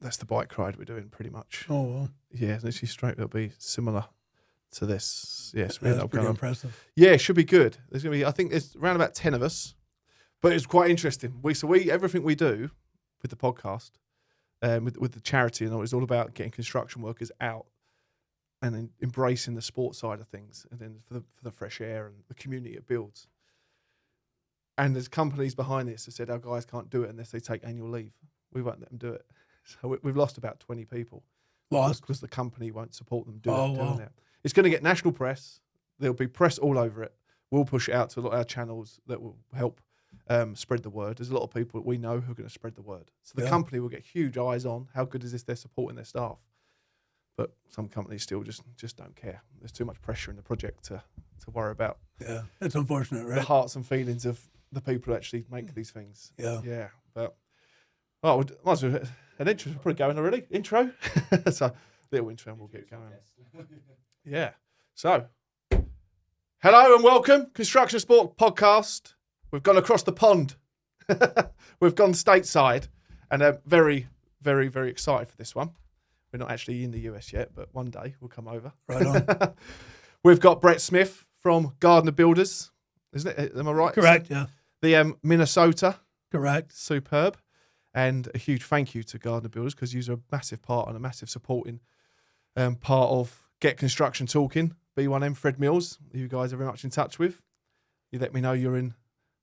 That's the bike ride we're doing pretty much. Oh, well. Yeah, literally straight. It'll be similar to this. Yes, That's pretty impressive. Yeah, it should be good. There's gonna be. I think there's around about 10 of us, but it's quite interesting. We everything we do with the podcast, with the charity and all, it's all about getting construction workers out and then embracing the sports side of things, and then for the fresh air and the community it builds. And there's companies behind this that said our guys can't do it unless they take annual leave. We won't let them do it. So we've lost about 20 people. Lost? Because the company won't support them doing it. It's going to get national press. There'll be press all over it. We'll push it out to a lot of our channels that will help spread the word. There's a lot of people that we know who are going to spread the word. So the company will get huge eyes on how good is this they're supporting their staff. But some companies still just don't care. There's too much pressure in the project to worry about. Yeah, it's unfortunate, right? The hearts and feelings of the people who actually make these things. Yeah. Yeah. But, might as well, an intro, we're probably going already. Intro. So, little intro and we'll get going. Yeah. So, hello and welcome. Construction Sport Podcast. We've gone across the pond. We've gone stateside. And I'm very, very, very excited for this one. We're not actually in the US yet, but one day we'll come over. Right on. We've got Brett Smith from Gardner Builders, isn't it? Am I right? Correct, yeah. The Minnesota. Correct. Superb. And a huge thank you to Gardner Builders because you're a massive part and a massive supporting part of Get Construction Talking. B1M, Fred Mills, you guys are very much in touch with. You let me know you're in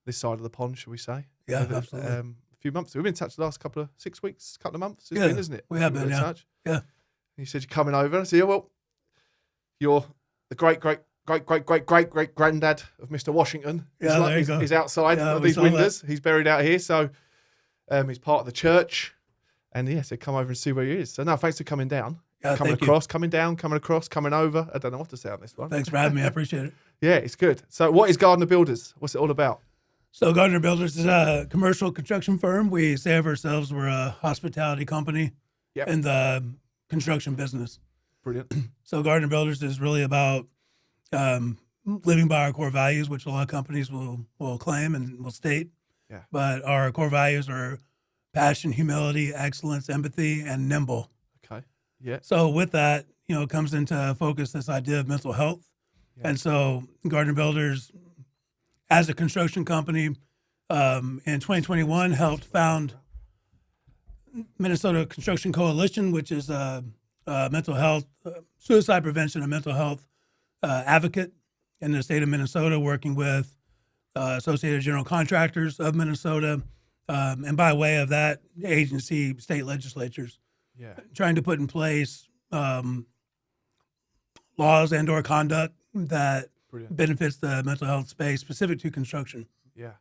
this side of the pond, shall we say? Yeah, absolutely. A few months. We've been in touch the last couple of 6 weeks, couple of months, isn't it? We have been, yeah. Touch. Yeah. And you said you're coming over. I said, yeah, well, you're the great granddad of Mr. Washington. Yeah, there you go. He's outside of these windows. He's buried out here, so he's part of the church. And yeah, so come over and see where he is. So no, thanks for coming down. Coming across, coming down, coming across, coming over. I don't know what to say on this one. Thanks for having me. I appreciate it. Yeah, it's good. So what is Gardner Builders? What's it all about? So Gardner Builders is a commercial construction firm. We say of ourselves we're a hospitality company in the construction business. Brilliant. So Gardner Builders is really about living by our core values, which a lot of companies will claim and will state. Yeah. But our core values are passion, humility, excellence, empathy, and nimble. Okay. Yeah. So with that, comes into focus this idea of mental health. Yeah. And so Gardner Builders, as a construction company, in 2021 helped found Minnesota Construction Coalition, which is a mental health, suicide prevention and mental health advocate in the state of Minnesota, working with Associated General Contractors of Minnesota, and by way of that agency, state legislatures, trying to put in place laws and or conduct that benefits the mental health space specific to construction. Yeah.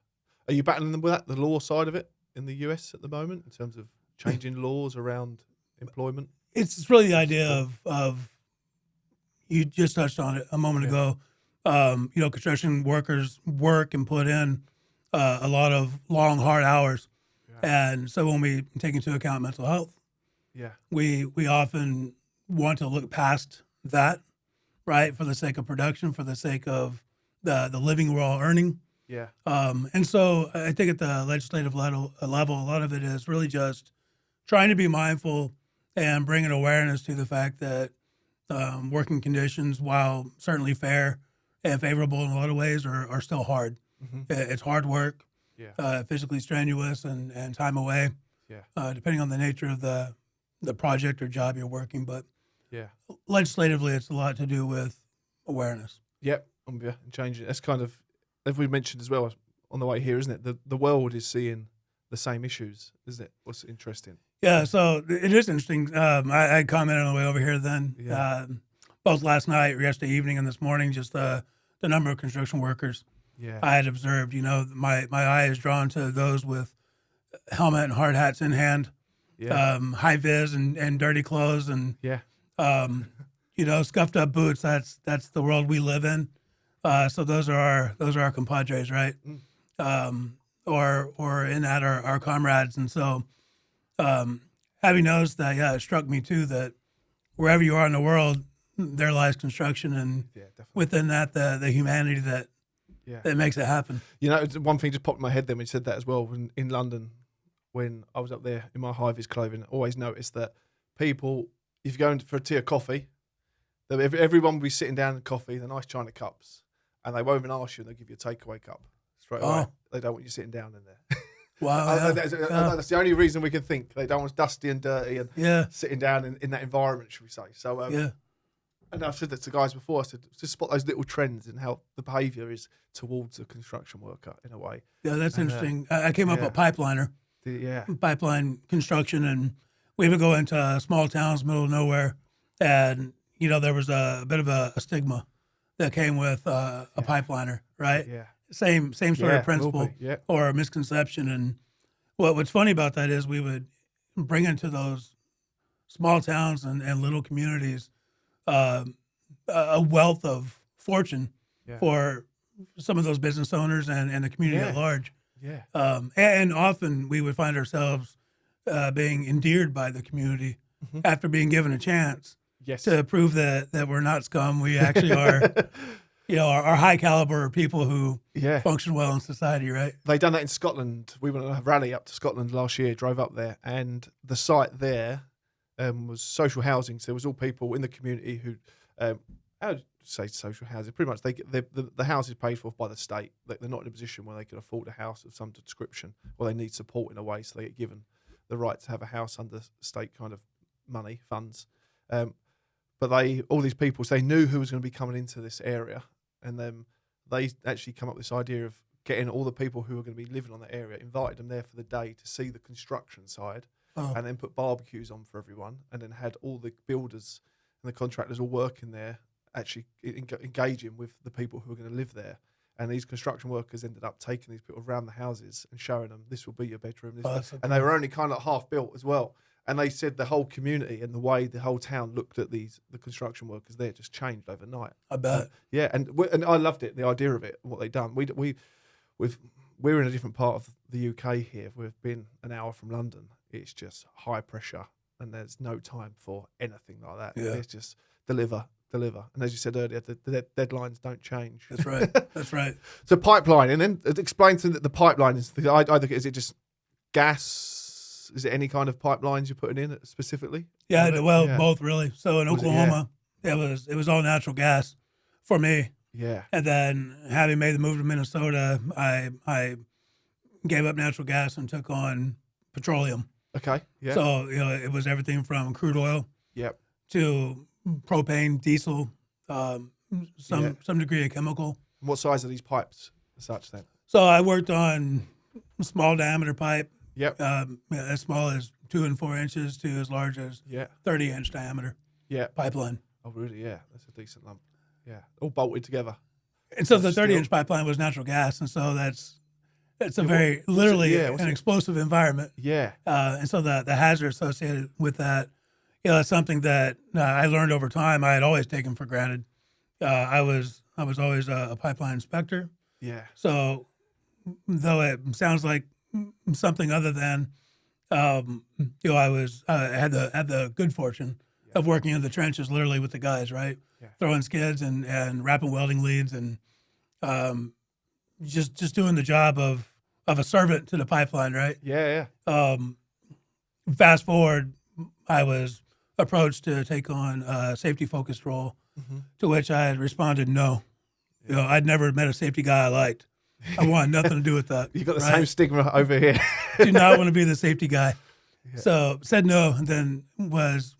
Are you battling with that, the law side of it in the US at the moment in terms of changing laws around employment? It's really the idea of you just touched on it a moment ago. Construction workers work and put in a lot of long, hard hours. Yeah. And so when we take into account mental health, we often want to look past that, right, for the sake of production, for the sake of the living we're all earning. Yeah. And so I think at the legislative level, a lot of it is really just trying to be mindful and bringing awareness to the fact that working conditions, while certainly fair and favorable in a lot of ways, are still hard. Mm-hmm. It's hard work, physically strenuous and time away, depending on the nature of the project or job you're working. But legislatively, it's a lot to do with awareness. Yep, and changing. That's kind of, as we mentioned as well on the way here, isn't it? The world is seeing the same issues, isn't it? What's interesting? Yeah, so it is interesting. I commented on the way over here then, both last night, or yesterday evening, and this morning, just the number of construction workers I had observed. My eye is drawn to those with helmet and hard hats in hand, high vis and dirty clothes, and scuffed up boots. That's the world we live in. So those are our compadres, right? Or in that our comrades. And so having noticed that, it struck me too that wherever you are in the world, there lies construction, and within that the humanity that makes it happen. One thing just popped in my head then when you said that as well. In London, when I was up there in my high-vis clothing, always noticed that people, if you're going for a tea of coffee, everyone will be sitting down in coffee, the nice china cups, and they won't even ask you, and they'll give you a takeaway cup straight away. They don't want you sitting down in there. Wow. That's the only reason we can think. They don't want us dusty and dirty and sitting down in that environment, should we say. So, and I've said that to guys before, I said, just spot those little trends in how the behaviour is towards a construction worker in a way. Yeah, that's interesting. I came up a pipeliner. Pipeline construction, and we would go into small towns, middle of nowhere, and there was a bit of a stigma that came with a pipeliner, right? Yeah. Same sort of principle or a misconception. And what's funny about that is we would bring into those small towns and little communities a wealth of fortune for some of those business owners and the community at large. Yeah. And often we would find ourselves being endeared by the community after being given a chance to prove that we're not scum. We actually are, are high caliber people who function well in society, right? They done that in Scotland. We went on a rally up to Scotland last year, drove up there, and the site there was social housing. So there was all people in the community who, I would say social housing, pretty much the house is paid for by the state. They're not in a position where they can afford a house of some description, or they need support in a way, so they get given the right to have a house under state kind of money, funds. But all these people, so they knew who was going to be coming into this area, and then they actually come up with this idea of getting all the people who are going to be living on the area, invited them there for the day to see the construction side, and then put barbecues on for everyone, and then had all the builders and the contractors all working there, actually engaging with the people who are going to live there. And these construction workers ended up taking these people around the houses and showing them, this will be your bedroom. And they were only kind of half built as well. And they said the whole community and the way the whole town looked at the construction workers there just changed overnight. I bet. And I loved it, the idea of it, what they'd done. We're in a different part of the UK here. We've been an hour from London. It's just high pressure, and there's no time for anything like that. Yeah. It's just deliver. And as you said earlier, the deadlines don't change. That's right. That's right. So pipeline, and then explain to them that the pipeline is is it just gas? Is it any kind of pipelines you're putting in specifically? Yeah, both really. So in Oklahoma, it was all natural gas for me. Yeah. And then having made the move to Minnesota, I gave up natural gas and took on petroleum. Okay. Yeah. So it was everything from crude oil. Yep. To propane, diesel, some degree of chemical. What size are these pipes as such then? So I worked on small diameter pipe. Yep. As small as 2 and 4 inches to as large as 30-inch diameter. Yeah. Pipeline. Oh, really? Yeah. That's a decent lump. Yeah. All bolted together. And so the 30-inch pipeline was natural gas, and so that's a very literally an explosive environment. Yeah. And so the hazard associated with that, that's something that I learned over time. I had always taken for granted. I was always a pipeline inspector. Yeah. So though it sounds like something other than, I had the good fortune of working in the trenches, literally with the guys, right? Yeah. Throwing skids and wrapping welding leads and just doing the job of a servant to the pipeline, right? Yeah. Fast forward, I was approached to take on a safety-focused role, to which I had responded no. I'd never met a safety guy I liked. I wanted nothing to do with that. You got the same stigma over here. Do not want to be the safety guy. Yeah. So said no, and then was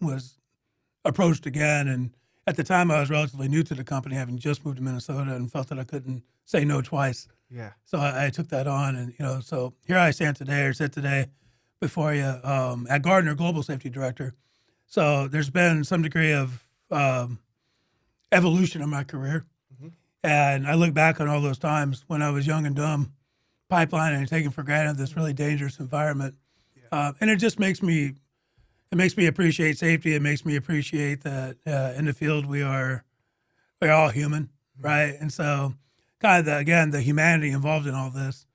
approached again. And at the time, I was relatively new to the company, having just moved to Minnesota, and felt that I couldn't say no twice. Yeah. So I took that on, and so here I sit today before you at Gardner, Global Safety Director. So there's been some degree of evolution in my career. And I look back on all those times when I was young and dumb, pipelining and taking for granted this really dangerous environment. Yeah. And it just makes me appreciate safety. It makes me appreciate that in the field we're all human, right? And so kind of the humanity involved in all this,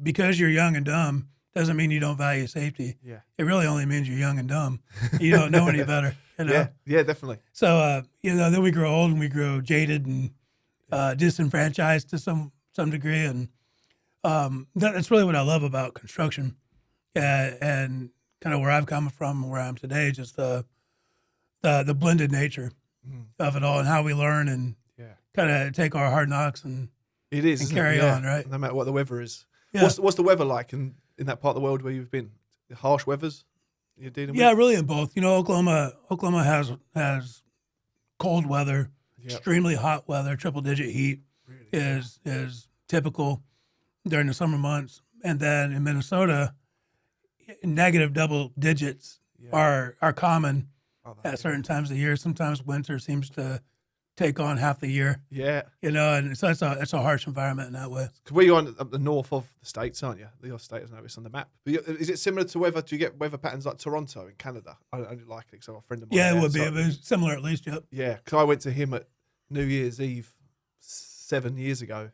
because you're young and dumb doesn't mean you don't value safety. Yeah. It really only means you're young and dumb. You don't know any better. Yeah, definitely. So, then we grow old and we grow jaded and disenfranchised to some degree. And that's really what I love about construction and kind of where I've come from, where I am today, just the blended nature of it all, and how we learn and kind of take our hard knocks and it is, and isn't carry it? Yeah. on, right? No matter what the weather is. Yeah. What's the weather like in that part of the world where you've been? The harsh weathers you're dealing Yeah, with? really in both. Oklahoma has cold weather, extremely hot weather, triple digit heat is typical during the summer months, and then in Minnesota, negative double digits are common at certain times of the year. Sometimes winter seems to take on half the year. Yeah. And so it's a harsh environment in that way. Because where you're up the north of the States, aren't you? Your state is noticed on the map. But is it similar to weather? Do you get weather patterns like Toronto in Canada? I don't like it because I have a friend of mine. Yeah, it there, would be. so- It was similar at least, yep. Yeah, because I went to him at New Year's Eve 7 years ago.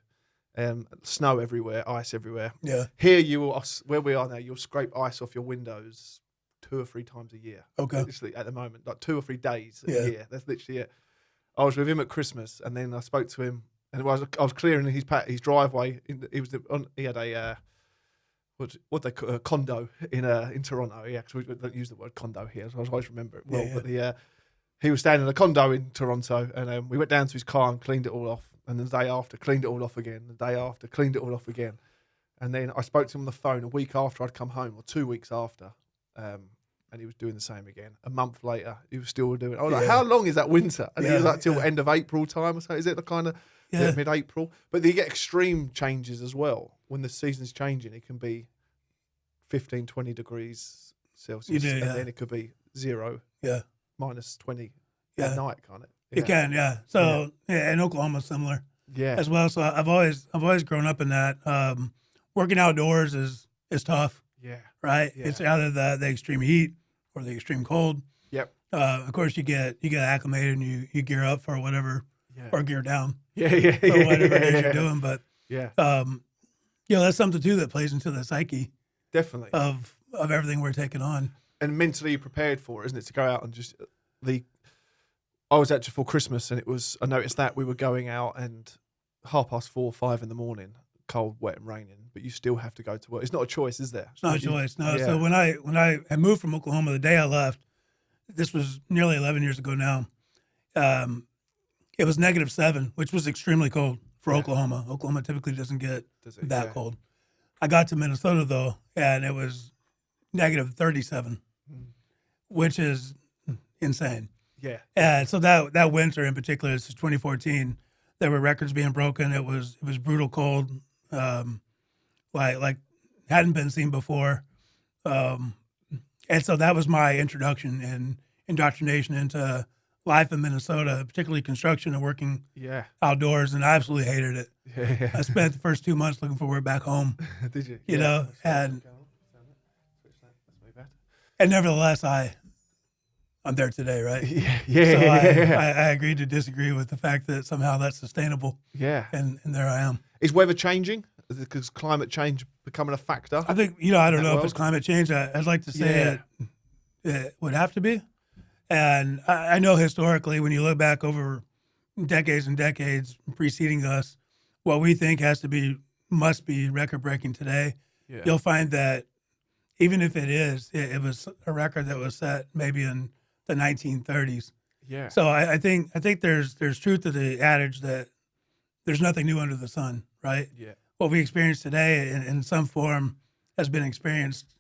Snow everywhere, ice everywhere. Yeah. Here where we are now, you'll scrape ice off your windows 2 or 3 times a year. Okay. Literally at the moment, like 2 or days a Yeah. year. That's literally it. I was with him at Christmas, and then I spoke to him, and I was clearing his driveway. He had a what they call a condo in Toronto. Yeah, because we don't use the word condo here, so I always remember it well. Yeah. But he was staying in a condo in Toronto, and we went down to his car and cleaned it all off. And the day after, cleaned it all off again. The day after, cleaned it all off again. And then I spoke to him on the phone a week after I'd come home, or 2 weeks after, and he was doing the same again. A month later, he was still doing it. I was like, how long is that winter? And he was like, till end of April time or so. Is it the kind of mid-April? But you get extreme changes as well. When the season's changing, it can be 15, 20 degrees Celsius. You do, and then it could be 0, minus 20 at night, can't it? You can, yeah. So and Oklahoma's similar, as well. So I've always grown up in that. Working outdoors is tough, right? Yeah. It's either the extreme heat or the extreme cold. Yep. Of course, you get acclimated and you gear up for whatever, or gear down, for whatever it is you're doing. But that's something too that plays into the psyche, definitely, of everything we're taking on, and mentally prepared for, isn't it, to go out and just I was out just for Christmas, and I noticed that we were going out and 4:30 or 5 in the morning, cold, wet, and raining, but you still have to go to work. It's not a choice, is there? It's not a choice. No. So when I had moved from Oklahoma, the day I left, this was nearly 11 years ago now. It was -7, which was extremely cold for Oklahoma. Oklahoma typically doesn't get that cold. I got to Minnesota though, and it was -37, which is insane. Yeah. And so that winter in particular, this is 2014, there were records being broken. It was brutal cold, like hadn't been seen before. And so that was my introduction and indoctrination into life in Minnesota, particularly construction and working outdoors, and I absolutely hated it. Yeah. I spent the first 2 months looking forward back home. Did you? You know, and nevertheless, I'm there today, right? So I agreed to disagree with the fact that somehow that's sustainable. Yeah. And there I am. Is weather changing? Because climate change becoming a factor? I think, I don't know if it's climate change. I'd like to say it would have to be. And I know historically, when you look back over decades and decades preceding us, what we think must be record breaking today, you'll find that even if it was a record that was set maybe in the 1930s. Yeah. So I think there's truth to the adage that there's nothing new under the sun, right? Yeah. What we experience today in some form has been experienced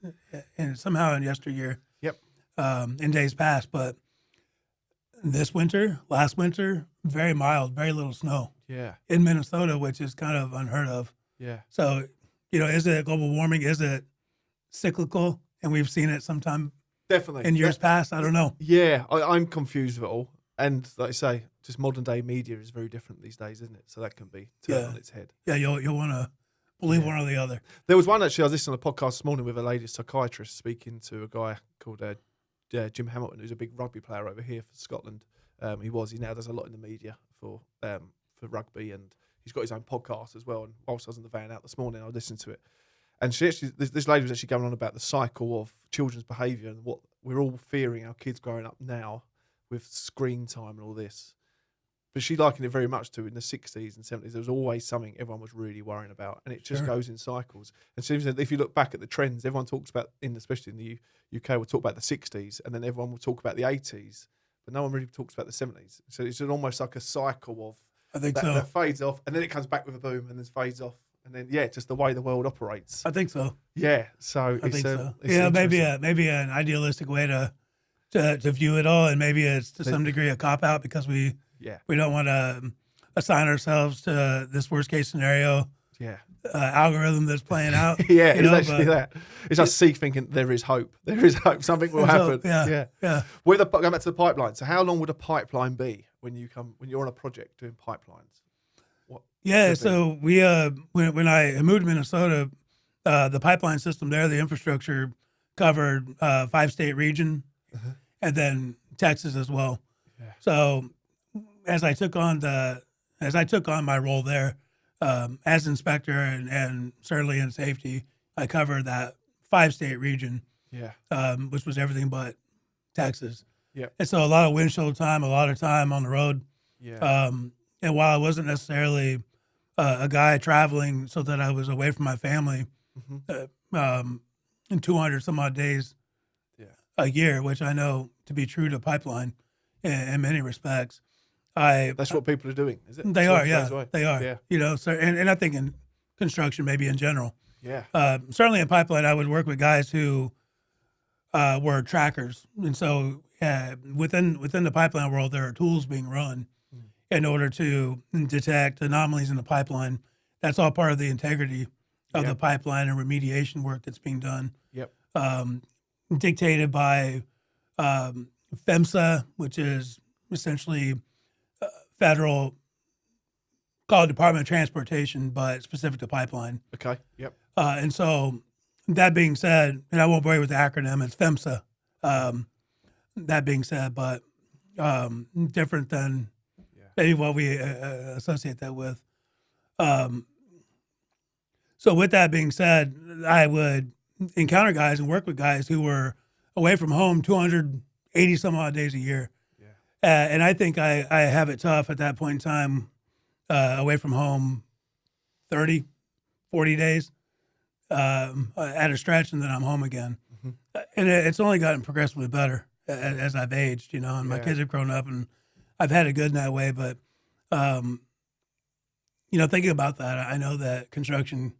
somehow in yesteryear. Yep. In days past, but last winter, very mild, very little snow. Yeah. In Minnesota, which is kind of unheard of. Yeah. So, is it global warming? Is it cyclical? And we've seen it sometime definitely in years past. I don't know. Yeah, I'm confused with it all. And like I say, just modern day media is very different these days, isn't it? So that can be turned on its head. Yeah, you'll want to believe one or the other. There was one actually, I was listening to a podcast this morning with a lady psychiatrist speaking to a guy called Jim Hamilton, who's a big rugby player over here for Scotland. He now does a lot in the media for rugby, and he's got his own podcast as well. And whilst I was in the van out this morning, I was listening to it. And this lady was actually going on about the cycle of children's behaviour and what we're all fearing our kids growing up now with screen time and all this. But she likened it very much to in the 60s and 70s. There was always something everyone was really worrying about, and it just goes in cycles. And so if you look back at the trends, everyone talks about, especially in the UK, we'll talk about the 60s, and then everyone will talk about the 80s, but no one really talks about the 70s. So it's almost like a cycle of I think so. that fades off, and then it comes back with a boom, and then fades off, and then just the way the world operates. I think so. Yeah, so I think so. Yeah, maybe an idealistic way to view it all, and maybe it's to some degree a cop out because we don't want to assign ourselves to this worst case scenario. Yeah. Algorithm that's playing out. It's actually that. It's just thinking there is hope. There is hope. Something will happen. Yeah. Going back to the pipeline. So how long would a pipeline be when you're on a project doing pipelines? So we when I moved to Minnesota, the pipeline system there, the infrastructure covered 5-state region, and then Texas as well. Yeah. So as I took on my role there as inspector and certainly in safety, I covered that 5-state region. Yeah. Which was everything but Texas. Yeah. And so a lot of windshield time, a lot of time on the road. Yeah. And while I wasn't necessarily a guy traveling so that I was away from my family in 200 some odd days a year, which I know to be true to pipeline in many respects. That's what people are doing, is it? They are. Yeah. So and I think in construction, maybe in general. Yeah. Certainly in pipeline, I would work with guys who were trackers, and so within the pipeline world, there are tools being run in order to detect anomalies in the pipeline. That's all part of the integrity of the pipeline and remediation work that's being done. Yep. Dictated by FEMSA, which is essentially federal, called Department of Transportation, but specific to pipeline. Okay. Yep. And so that being said, and I won't bore you with the acronym, it's FEMSA. That being said, but different than maybe what we associate that with. So with that being said, I would encounter guys and work with guys who were away from home 280 some odd days a year. Yeah. And I think I have it tough at that point in time, away from home 30, 40 days at a stretch, and then I'm home again. And it's only gotten progressively better as I've aged, and my kids have grown up, and I've had it good in that way. But, thinking about that, I know that construction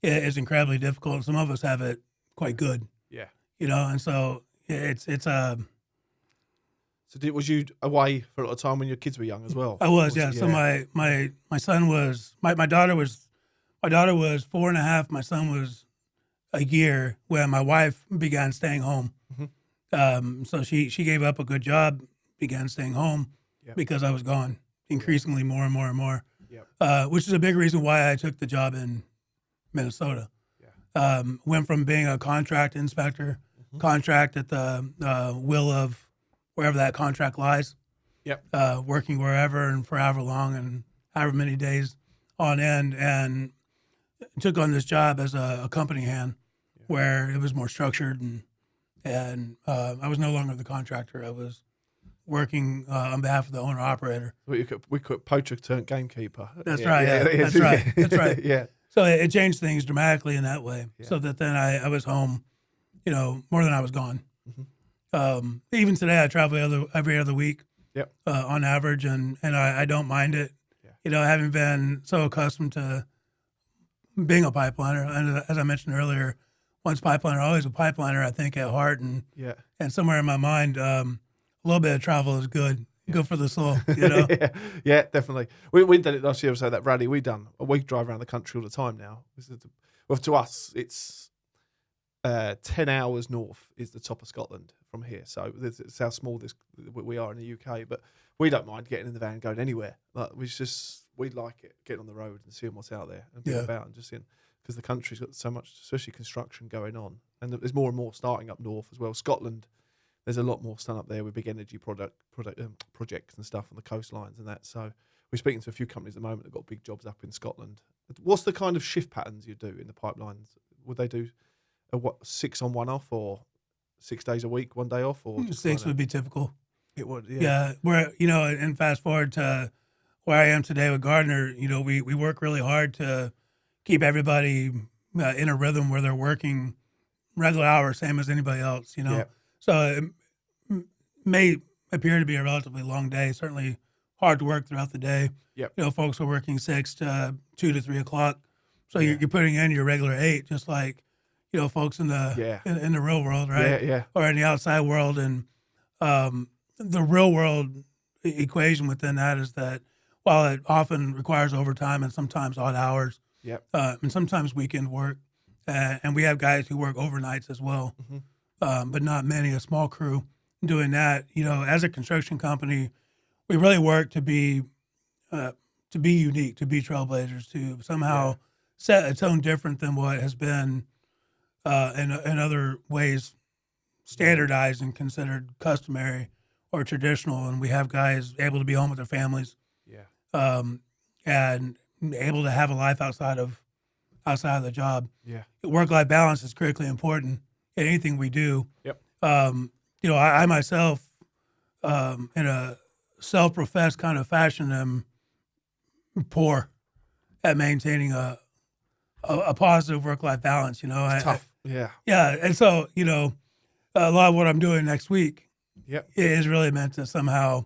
is incredibly difficult. Some of us have it quite good. Yeah. And so it's So was you away for a lot of time when your kids were young as well? I was, yeah. So my son was, my daughter was 4.5. My son was a year when my wife began staying home. So she gave up a good job, began staying home because I was gone increasingly more and more and more, which is a big reason why I took the job in Minnesota. Went from being a contract inspector, contract at the will of wherever that contract lies, working wherever and for however long and however many days on end, and took on this job as a company hand where it was more structured, and I was no longer the contractor. I was working on behalf of the owner-operator. We could poacher turned gamekeeper. That's right. That's right. That's right. Yeah. So it changed things dramatically in that way, so that then I was home, more than I was gone. Even today, I travel every other week on average, and I don't mind it. Having been so accustomed to being a pipeliner, and as I mentioned earlier, once pipeliner, always a pipeliner, I think, at heart, and somewhere in my mind, a little bit of travel is good. Good for the soul, yeah, definitely. We did it last year, so that rally we done. We drive around the country all the time now. Well, to us, it's 10 hours north is the top of Scotland from here. So it's how small we are in the UK, but we don't mind getting in the van and going anywhere. Like we like it, getting on the road and seeing what's out there and being about and just seeing, because the country's got so much, especially construction going on, and there's more and more starting up north as well. Scotland, there's a lot more starting up there with big energy projects and stuff on the coastlines and that. So we're speaking to a few companies at the moment that got big jobs up in Scotland. What's the kind of shift patterns you do in the pipelines? Would they do 6 on 1 off, or 6 days a week, 1 day off, or just 6 would be typical? It would, yeah. Where and fast forward to where I am today with Gardner, we work really hard to keep everybody in a rhythm where they're working regular hours, same as anybody else, Yeah. So it may appear to be a relatively long day, certainly hard to work throughout the day. Yep. Folks are working 6 to 2 to 3 o'clock. So Yeah. you're putting in your regular 8, just like, folks in the in the real world, right? Yeah. Or in the outside world. And the real world equation within that is that while it often requires overtime and sometimes odd hours, Yep. and sometimes weekend work, and we have guys who work overnights as well, but not many, a small crew doing that. As a construction company, we really work to be unique, to be trailblazers, to somehow set a tone different than what has been in other ways standardized and considered customary or traditional. And we have guys able to be home with their families, and able to have a life outside of the job. Yeah. Work-life balance is critically important in anything we do. Yep. I myself, in a self-professed kind of fashion, am poor at maintaining a positive work-life balance. It's tough. Yeah, and so a lot of what I'm doing next week is really meant to somehow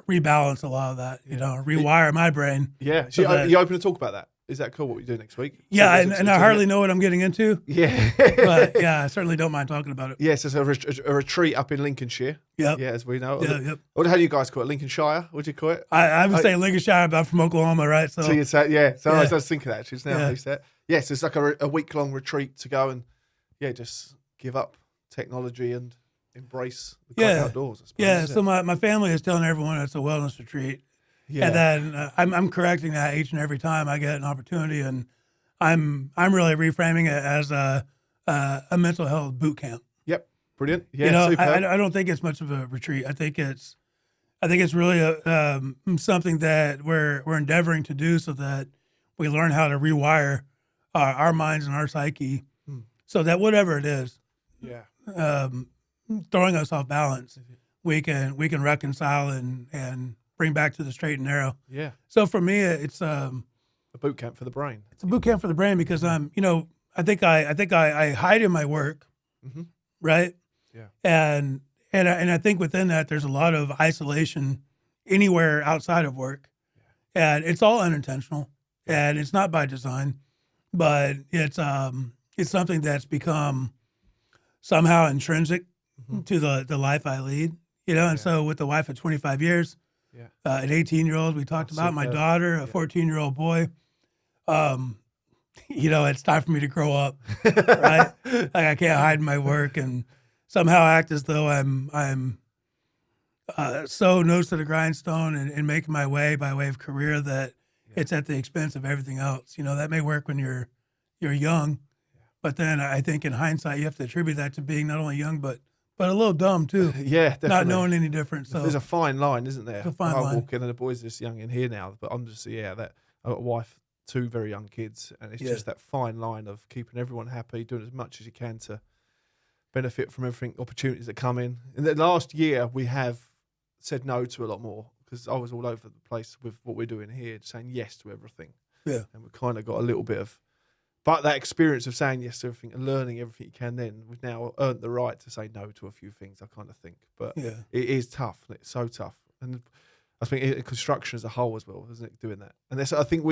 rebalance a lot of that. Rewire my brain. Yeah. So you open to talk about that? Is that cool? What we do next week? Yeah, and I hardly know what I'm getting into. Yeah. But yeah, I certainly don't mind talking about it. Yes, it's a retreat up in Lincolnshire. Yep. Yeah, as we know. Yep. How do you guys call it? Lincolnshire? What do you call it? I would say Lincolnshire, but I'm from Oklahoma, right? So you say, So Yeah. I was thinking that actually. It's now said. Yes, it's like a week-long retreat to go and just give up technology and embrace the great outdoors. I suppose, yeah. So my family is telling everyone it's a wellness retreat. Yeah. And then I'm correcting that each and every time I get an opportunity, and I'm really reframing it as a mental health boot camp. Yep. Brilliant. Yeah. I don't think it's much of a retreat. I think it's really something that we're endeavoring to do so that we learn how to rewire our minds and our psyche, so that whatever it is, throwing us off balance, we can reconcile and bring back to the straight and narrow. Yeah. So for me, it's a boot camp for the brain. It's a boot camp for the brain because I think I hide in my work, right? Yeah. And I think within that there's a lot of isolation anywhere outside of work, and it's all unintentional, and it's not by design, but it's something that's become somehow intrinsic to the life I lead, And so with the wife of 25 years. An 18-year-old we talked about, my daughter, a 14-year-old boy. It's time for me to grow up, right? Like I can't hide in my work and somehow act as though I'm so nose to the grindstone and making my way by way of career that it's at the expense of everything else. That may work when you're young, but then I think in hindsight you have to attribute that to being not only young but a little dumb too. Yeah, definitely. Not knowing any difference. So there's a fine line, isn't there? It's a fine line. I walk in and the boys are just young in here now, but I'm just that I've got a wife, 2 very young kids, and it's just that fine line of keeping everyone happy, doing as much as you can to benefit from everything, opportunities that come in. In the last year, we have said no to a lot more because I was all over the place with what we're doing here, saying yes to everything. Yeah, and we kind of got a little bit of. But that experience of saying yes to everything and learning everything you can, then we've now earned the right to say no to a few things, I kind of think. But it is tough. It's so tough. And I think construction as a whole as well, isn't it, doing that? And I think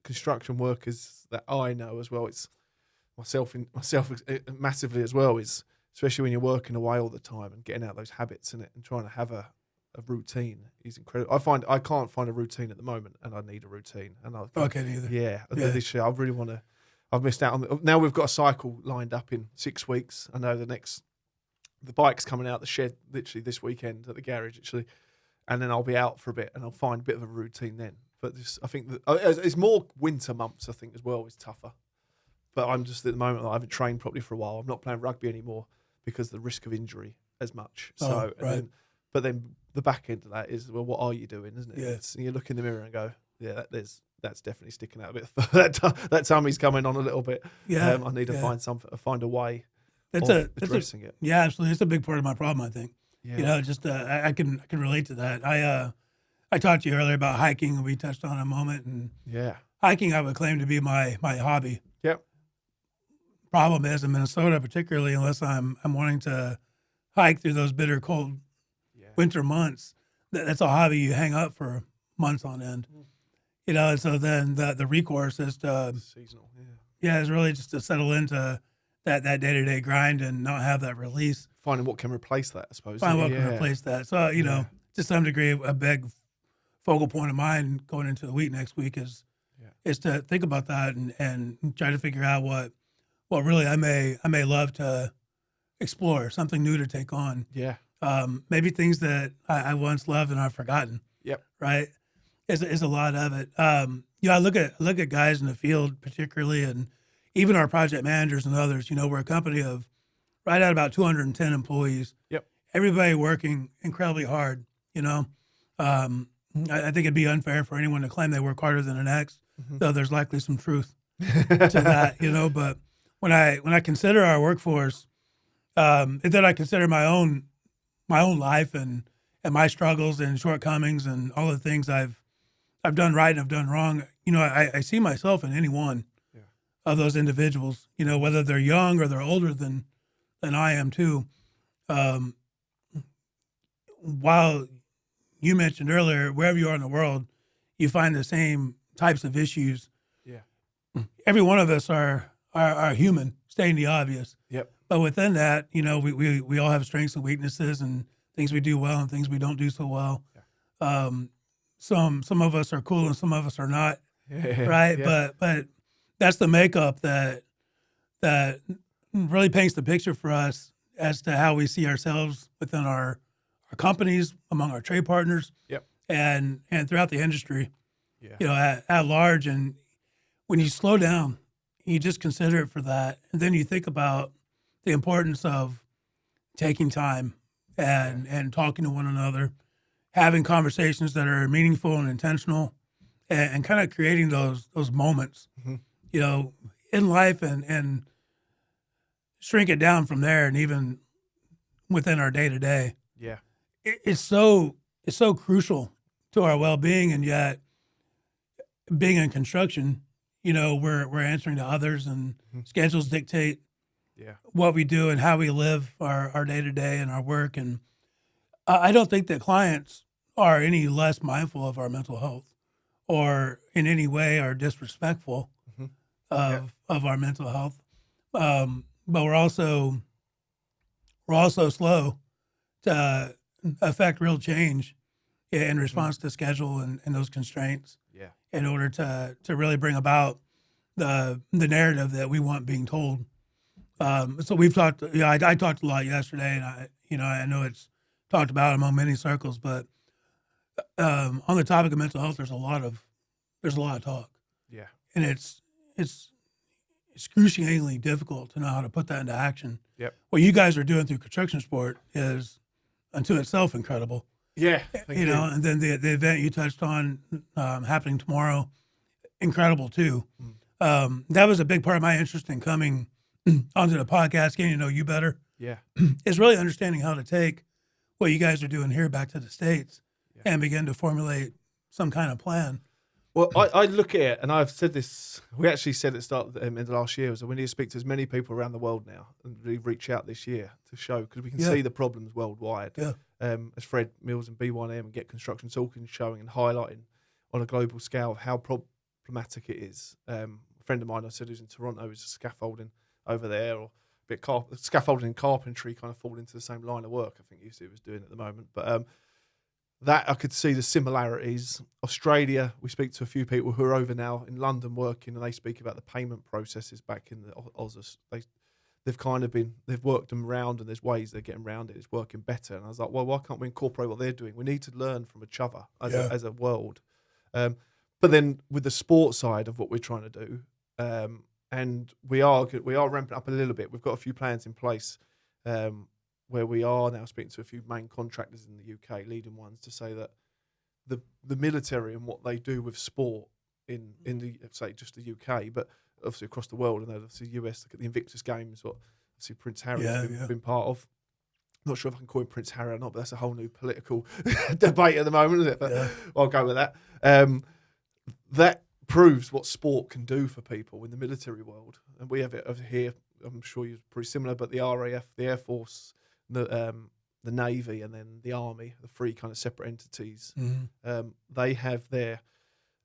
construction workers that I know as well, it's myself massively as well, is especially when you're working away all the time and getting out those habits in it and trying to have a routine is incredible. I can't find a routine at the moment, and I need a routine. And I can't either. Yeah. This year I really want to. I've missed out on. Now we've got a cycle lined up in 6 weeks. I know the bike's coming out the shed literally this weekend at the garage actually, and then I'll be out for a bit and I'll find a bit of a routine then. But I think it's more winter months. I think as well is tougher. But I'm just at the moment I haven't trained properly for a while. I'm not playing rugby anymore because of the risk of injury as much. So, right. But then the back end of that is, well, what are you doing, isn't it? Yeah. You look in the mirror and go, yeah, that's definitely sticking out a bit. that tummy's coming on a little bit. Yeah, I need to find a way of addressing it. Yeah, absolutely. It's a big part of my problem, I think. Yeah. I can relate to that. I talked to you earlier about hiking, and we touched on it a moment. And Yeah. hiking, I would claim to be my hobby. Yep. Problem is in Minnesota, particularly, unless I'm wanting to hike through those bitter cold Yeah. winter months, that's a hobby you hang up for months on end. You know, and so then the recourse is to Seasonal. Yeah. yeah, it's really just to settle into that day-to-day grind and not have that release. Finding what can replace that, I suppose. Find what yeah. can replace that. So, you know, to some degree, a big focal point of mine going into the week next week is to think about that and try to figure out what really I may love to explore, something new to take on. Yeah. Maybe things that I once loved and I've forgotten. Yep. Right. Is a lot of it. You know, I look at guys in the field particularly, and even our project managers and others. You know, we're a company of right at about 210 employees. Yep. Everybody working incredibly hard. You know, I think it'd be unfair for anyone to claim they work harder than the next, though there's likely some truth to that. You know, but when I consider our workforce, and then I consider my own life and my struggles and shortcomings and all the things I've done right and I've done wrong. You know, I see myself in any one of those individuals. You know, whether they're young or they're older than I am too. While you mentioned earlier, wherever you are in the world, you find the same types of issues. Yeah. Every one of us are human, stating the obvious. Yep. But within that, you know, we all have strengths and weaknesses and things we do well and things we don't do so well. Yeah. Some of us are cool and some of us are not, right? Yeah. But that's the makeup that really paints the picture for us as to how we see ourselves within our companies, among our trade partners, and throughout the industry, you know, at large. And when you slow down, you just consider it for that, and then you think about the importance of taking time and talking to one another, having conversations that are meaningful and intentional, and kind of creating those moments, you know, in life, and shrink it down from there, and even within our day to day. Yeah, it's so crucial to our well being, and yet being in construction, you know, we're answering to others, and schedules dictate what we do and how we live our day to day and our work. And I don't think that clients are any less mindful of our mental health or in any way are disrespectful of our mental health. But we're also slow to affect real change in response to schedule and those constraints. Yeah. In order to really bring about the narrative that we want being told. So we've talked. I talked a lot yesterday, and I know it's talked about among many circles, but on the topic of mental health, there's a lot of talk. Yeah. And it's excruciatingly difficult to know how to put that into action. Yep. What you guys are doing through construction sport is unto itself incredible. Yeah. You know, and then the event you touched on happening tomorrow, incredible too. That was a big part of my interest in coming onto the podcast, getting to know you better. Yeah. Is really understanding how to take what you guys are doing here back to the States and begin to formulate some kind of plan. Well, I look at it, and I've said this, we actually said at the start in the last year, was that we need to speak to as many people around the world now and really reach out this year to show, because we can see the problems worldwide. Yeah. As Fred Mills and B1M and Get Construction talking, showing and highlighting on a global scale of how problematic it is. A friend of mine, I said, who's in Toronto, is scaffolding over there, or a bit scaffolding and carpentry kind of fall into the same line of work, I think UC was doing at the moment. But that I could see the similarities. Australia, we speak to a few people who are over now in London working, and they speak about the payment processes back in the Oz. They've worked them around, and there's ways they're getting around it. It's working better. And I was like, well, why can't we incorporate what they're doing? We need to learn from each other as a world. But then with the sports side of what we're trying to do, and we are ramping up a little bit. We've got a few plans in place where we are now speaking to a few main contractors in the UK, leading ones, to say that the military and what they do with sport in the, say, just the UK, but obviously across the world, and obviously US, look at the Invictus Games, what obviously Prince Harry has been part of. not sure if I can call him Prince Harry or not, but that's a whole new political debate at the moment, isn't it? But I'll go with that. That proves what sport can do for people in the military world. And we have it over here. I'm sure you're pretty similar, but the RAF, the Air Force, the Navy, and then the Army, the three kind of separate entities, they have their,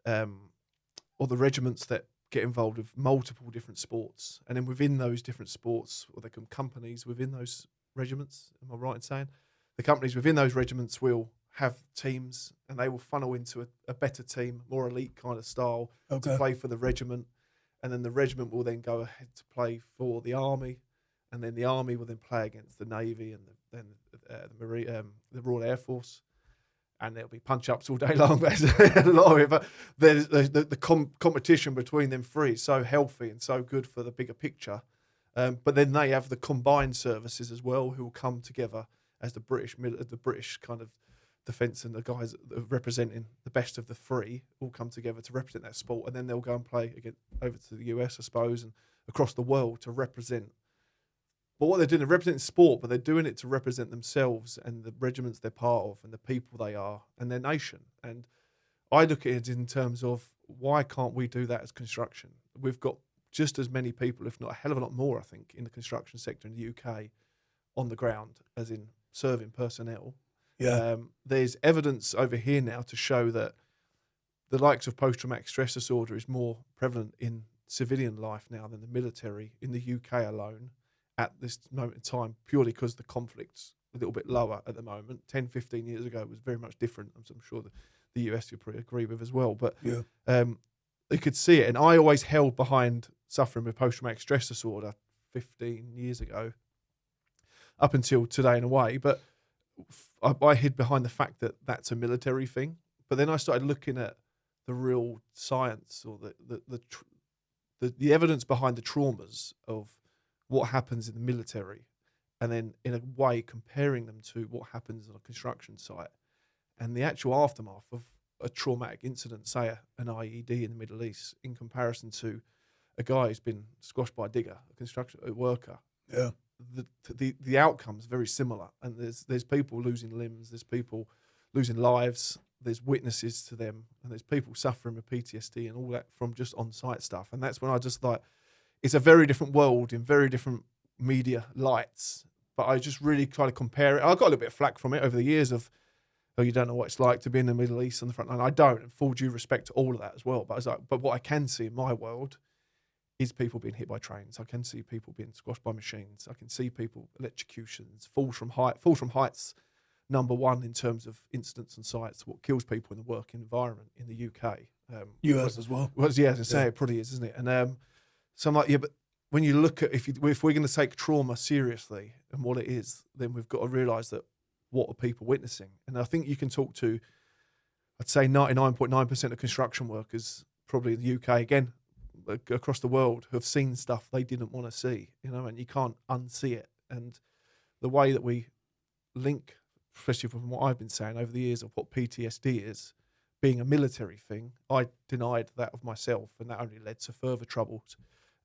or the regiments that get involved with multiple different sports. And then within those different sports, or they come companies within those regiments, am I right in saying? The companies within those regiments will have teams, and they will funnel into a better team, more elite kind of style to play for the regiment. And then the regiment will then go ahead to play for the Army, and then the Army will then play against the Navy and then the Royal Air Force. And there'll be punch-ups all day long. There's a lot of it, but the competition between them three is so healthy and so good for the bigger picture. But then they have the combined services as well, who will come together as the British kind of defence, and the guys that are representing the best of the three all come together to represent that sport, and then they'll go and play again over to the US, I suppose, and across the world to represent. But what they're doing, they're representing sport, but they're doing it to represent themselves and the regiments they're part of and the people they are and their nation. And I look at it in terms of, why can't we do that as construction? We've got just as many people, if not a hell of a lot more, I think, in the construction sector in the UK on the ground, as in serving personnel. Yeah. There's evidence over here now to show that the likes of post-traumatic stress disorder is more prevalent in civilian life now than the military in the UK alone at this moment in time, purely because the conflict's a little bit lower at the moment. 10, 15 years ago, it was very much different. I'm sure the US you'll probably agree with as well. But they could see it. And I always held behind suffering with post-traumatic stress disorder 15 years ago, up until today in a way. But I hid behind the fact that that's a military thing. But then I started looking at the real science, or the evidence behind the traumas of what happens in the military, and then in a way comparing them to what happens on a construction site, and the actual aftermath of a traumatic incident, say an IED in the Middle East, in comparison to a guy who's been squashed by a digger, a construction worker. Yeah. The outcome's very similar, and there's people losing limbs, there's people losing lives, there's witnesses to them, and there's people suffering with PTSD and all that from just on-site stuff. And that's when I just like, it's a very different world in very different media lights. But I just really try to compare it. I got a little bit of flack from it over the years of, oh, you don't know what it's like to be in the Middle East on the front line. I don't, and full due respect to all of that as well. But I was like, but what I can see in my world is people being hit by trains. I can see people being squashed by machines. I can see people, electrocutions, falls from heights, number one in terms of incidents and sites, what kills people in the working environment in the UK. US as well. As I say, it probably is, isn't it? And so I'm like, yeah, but when you look at, if we're going to take trauma seriously and what it is, then we've got to realise that what are people witnessing? And I think you can talk to, I'd say 99.9% of construction workers, probably in the UK, again, across the world, who have seen stuff they didn't want to see, and you can't unsee it. And the way that we link, especially from what I've been saying over the years of what PTSD is, being a military thing, I denied that of myself, and that only led to further troubles.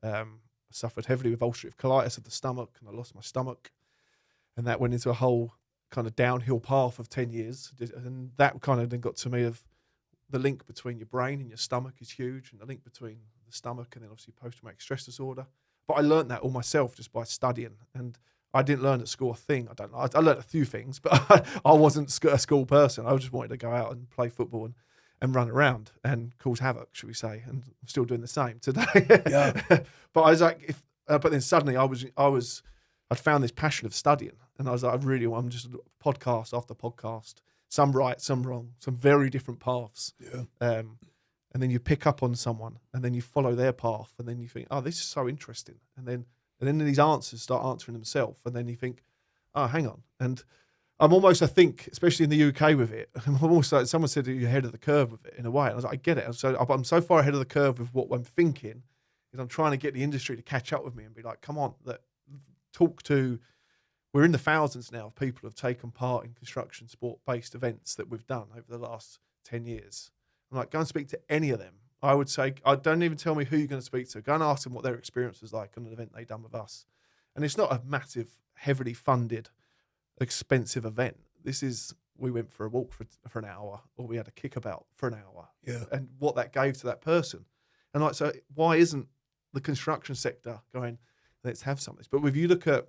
I suffered heavily with ulcerative colitis of the stomach, and I lost my stomach, and that went into a whole kind of downhill path of 10 years. And that kind of then got to me of the link between your brain and your stomach is huge, and the link between the stomach and then obviously post-traumatic stress disorder. But I learned that all myself just by studying, and I didn't learn at school a thing. I learned a few things, but I wasn't a school person. I just wanted to go out and play football and run around and cause havoc, should we say? And I'm still doing the same today. Yeah. But I was like, but then suddenly I'd found this passion of studying, and I was like, I'm just podcast after podcast, some right, some wrong, some very different paths. Yeah. And then you pick up on someone, and then you follow their path, and then you think, oh, this is so interesting. And then these answers start answering themselves, and then you think, oh, hang on. And I'm almost, I think, especially in the UK with it, I'm almost like, someone said you're ahead of the curve with it in a way. And I was like, I get it. I'm so far ahead of the curve with what I'm thinking, is I'm trying to get the industry to catch up with me and be like, come on, we're in the thousands now of people who have taken part in construction sport-based events that we've done over the last 10 years. I'm like, go and speak to any of them. I would say, don't even tell me who you're going to speak to. Go and ask them what their experience was like on an event they done with us. And it's not a massive, heavily funded expensive event. This is, we went for a walk for an hour, or we had a kickabout for an hour. Yeah. And what that gave to that person. And like, so why isn't the construction sector going, let's have some of this? But if you look at,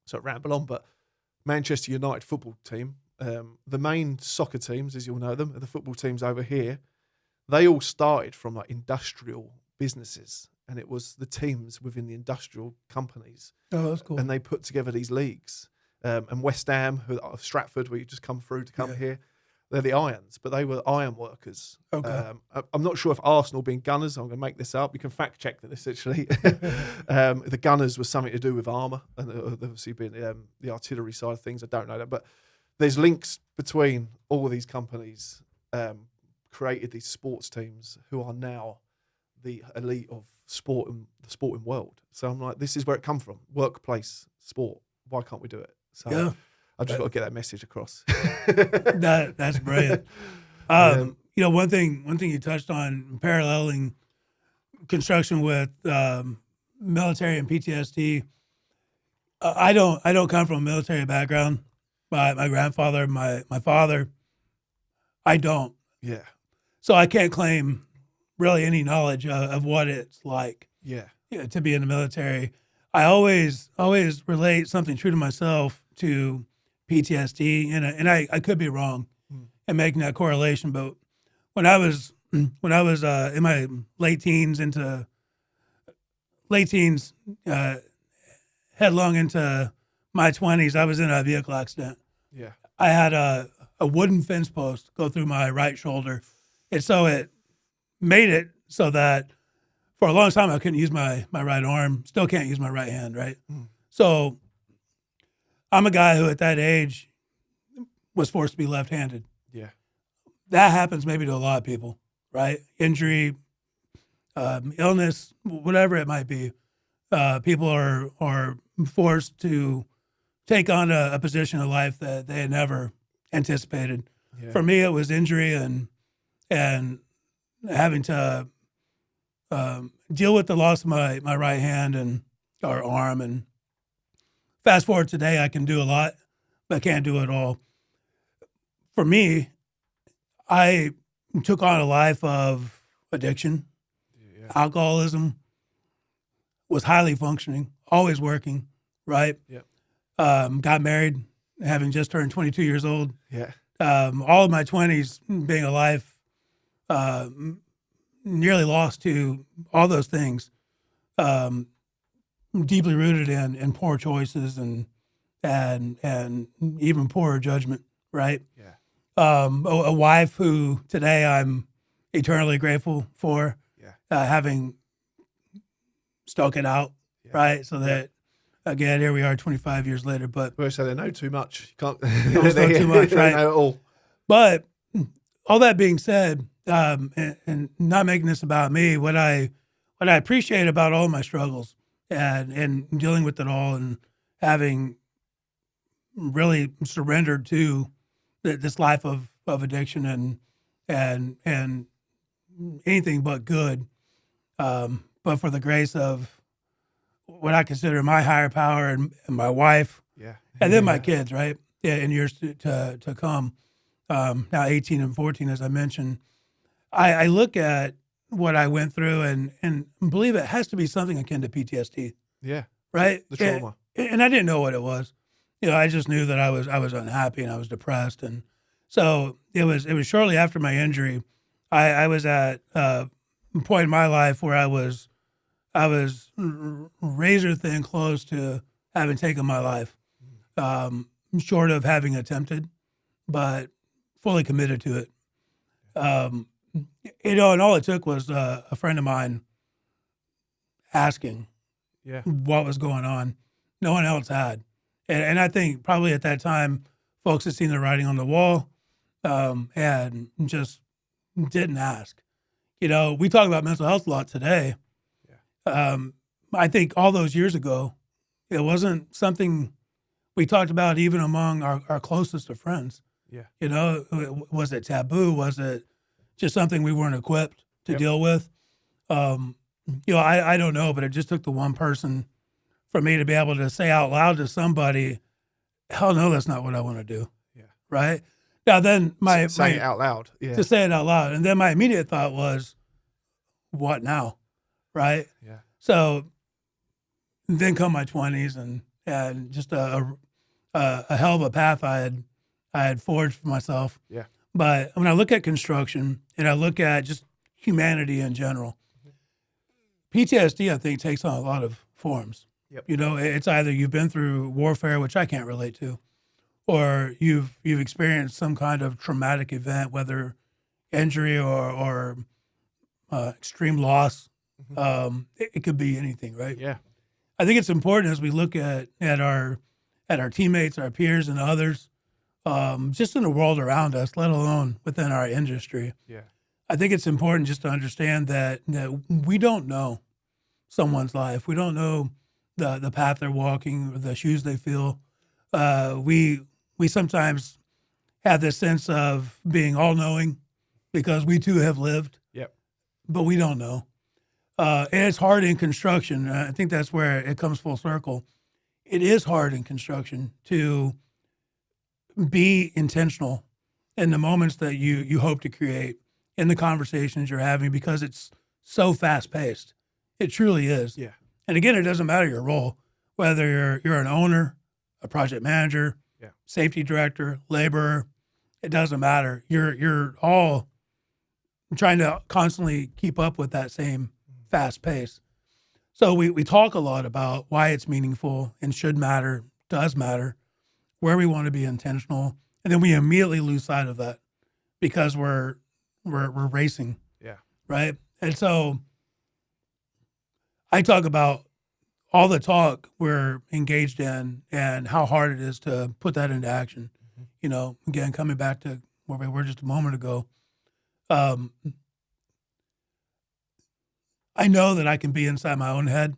so ramble on, but Manchester United football team, the main soccer teams, as you'll know them, and the football teams over here, they all started from like industrial businesses, and it was the teams within the industrial companies. Oh, that's cool. And they put together these leagues. And West Ham, Stratford, where you just come through to come here, they're the Irons, but they were iron workers. Okay. I'm not sure if Arsenal being Gunners, I'm going to make this up. You can fact check this actually. The Gunners was something to do with armour, and obviously being the artillery side of things. I don't know that, but there's links between all of these companies, created these sports teams who are now the elite of sport and the sporting world. So I'm like, this is where it come from: workplace sport. Why can't we do it? So Yeah. I've just got to get that message across. That's brilliant. You know, one thing you touched on, paralleling construction with military and PTSD. I don't come from a military background. My grandfather, my father, I don't. Yeah. So I can't claim really any knowledge of what it's like. Yeah. To be in the military. I always relate something true to myself to PTSD, and I could be wrong in making that correlation, but when I was in my late teens, headlong into my 20s, I was in a vehicle accident. Yeah. I had a wooden fence post go through my right shoulder, and so it made it so that for a long time I couldn't use my right arm, still can't use my right hand, right? So I'm a guy who at that age was forced to be left-handed. Yeah. That happens maybe to a lot of people, right? Injury, illness, whatever it might be. People are forced to take on a position in life that they had never anticipated. Yeah. For me, it was injury and having to deal with the loss of my right hand or arm. And fast forward today, I can do a lot, but can't do it all. For me, I took on a life of addiction, alcoholism, was highly functioning, always working, right? Yep. Got married, having just turned 22 years old. Yeah. All of my 20s being a life nearly lost to all those things, deeply rooted in poor choices and even poorer judgment, right? Yeah. A wife who today I'm eternally grateful for, having stuck it out, right? So that, again, here we are 25 years later, but... Well, so they know too much. You can't... Don't know too much, right? They know it all. But all that being said, and not making this about me, what I appreciate about all my struggles and dealing with it all and having really surrendered to this life of addiction and anything but good, but for the grace of what I consider my higher power and my wife, and then my kids, right? In years to come, now 18 and 14, as I mentioned, I look at what I went through and believe it has to be something akin to PTSD. Yeah. Right. The trauma. And I didn't know what it was. You know, I just knew that I was unhappy and I was depressed. And so it was shortly after my injury, I was at a point in my life where I was razor thin close to having taken my life, short of having attempted, but fully committed to it. You know, and all it took was a friend of mine asking what was going on. No one else had. And I think probably at that time, folks had seen the writing on the wall and just didn't ask. You know, we talk about mental health a lot today. I think all those years ago, it wasn't something we talked about even among our closest of friends. Yeah. You know, was it taboo? Was it just something we weren't equipped to deal with? You know, I don't know, but it just took the one person for me to be able to say out loud to somebody, hell no, that's not what I want to do. Yeah. Right. Now then Saying it out loud. Yeah. to say it out loud. And then my immediate thought was, what now? Right. Yeah. So then come my 20s and just a hell of a path I had forged for myself. Yeah. But when I look at construction and I look at just humanity in general, PTSD, I think, takes on a lot of forms. Yep. You know, it's either you've been through warfare, which I can't relate to, or you've experienced some kind of traumatic event, whether injury or extreme loss. It could be anything, right? Yeah. I think it's important as we look at our teammates, our peers, and others, just in the world around us, let alone within our industry. Yeah. I think it's important just to understand that we don't know someone's life. We don't know the path they're walking or the shoes they feel. We sometimes have this sense of being all-knowing because we too have lived. Yep. But we don't know. And it's hard in construction. I think that's where it comes full circle. It is hard in construction to be intentional in the moments that you hope to create, in the conversations you're having, because it's so fast-paced. It truly is. Yeah. And again, it doesn't matter your role, whether you're an owner, a project manager, Yeah. safety director, laborer. It doesn't matter. You're all trying to constantly keep up with that same fast pace. So we talk a lot about why it's meaningful and should matter, does matter, where we want to be intentional, and then we immediately lose sight of that because we're racing. Yeah. Right. And so I talk about all the talk we're engaged in and how hard it is to put that into action. You know, again, coming back to where we were just a moment ago, I know that I can be inside my own head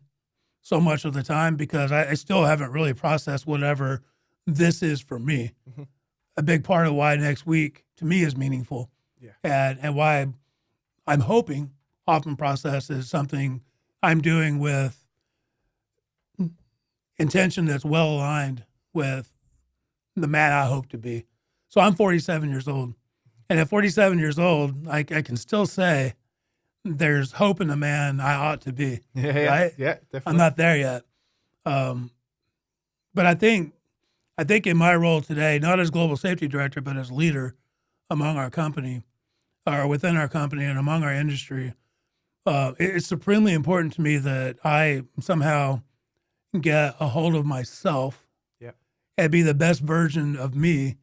so much of the time because I still haven't really processed whatever this is for me. A big part of why next week to me is meaningful. Yeah. And why I'm hoping often process is something I'm doing with intention that's well aligned with the man I hope to be. So I'm 47 years old. And at 47 years old, I can still say there's hope in the man I ought to be. Yeah. Right? Yeah. Definitely. I'm not there yet. But I think in my role today, not as global safety director, but as leader among our company, or within our company and among our industry, it's supremely important to me that I somehow get a hold of myself and be the best version of me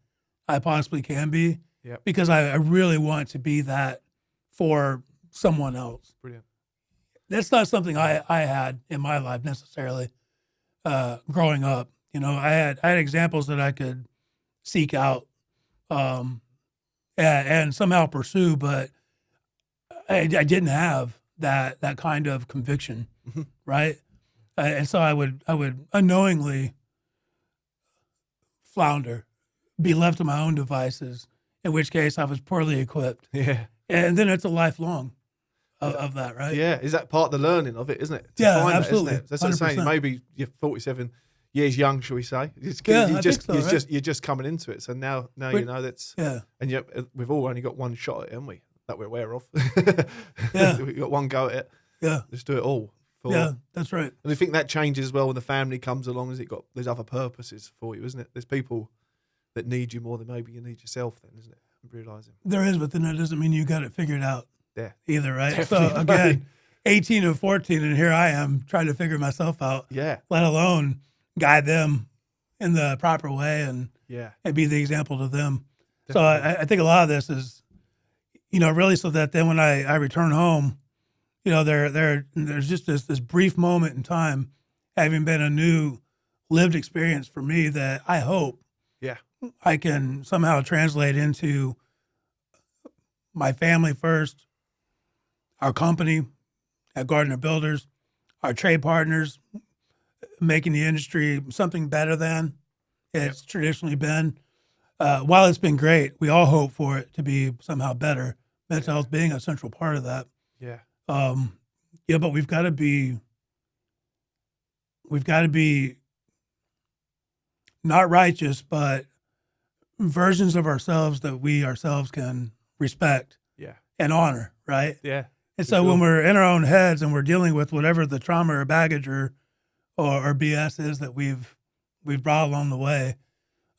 I possibly can be, because I really want to be that for someone else. Brilliant. That's not something I had in my life necessarily growing up. You know, I had examples that I could seek out and somehow pursue, but I didn't have that kind of conviction, right? And so I would unknowingly flounder, be left to my own devices, in which case I was poorly equipped. Yeah. And then it's a lifelong of that, right? Yeah. Is that part of the learning of it, isn't it? To Yeah, find absolutely. That, isn't it? That's what I'm saying. 100%. Maybe you're 47 years young, shall we say? I think so, right? You're just coming into it. So now you know that's, and yet we've all only got one shot at it, haven't we? That we're aware of. Yeah. We've got one go at it. Yeah. Let's do it all. Yeah, that's right. And I think that changes as well when the family comes along, as there's other purposes for you, isn't it? There's people that need you more than maybe you need yourself then, isn't it? Realising. There is, but then that doesn't mean you got it figured out. Yeah. Either, right? Definitely. So again, 18 and 14, and here I am trying to figure myself out. Yeah. Let alone guide them in the proper way and be the example to them. Definitely. So I think a lot of this is, really so that then when I return home, there's just this brief moment in time, having been a new lived experience for me that I hope I can somehow translate into my family first, our company at Gardner Builders, our trade partners, making the industry something better than it's traditionally been. While it's been great, we all hope for it to be somehow better. Mental health being a central part of that. Yeah. But we've got to be not righteous, but versions of ourselves that we ourselves can respect Yeah. and honor, right? Yeah. And for so sure. when we're in our own heads and we're dealing with whatever the trauma or baggage or BS is that we've brought along the way,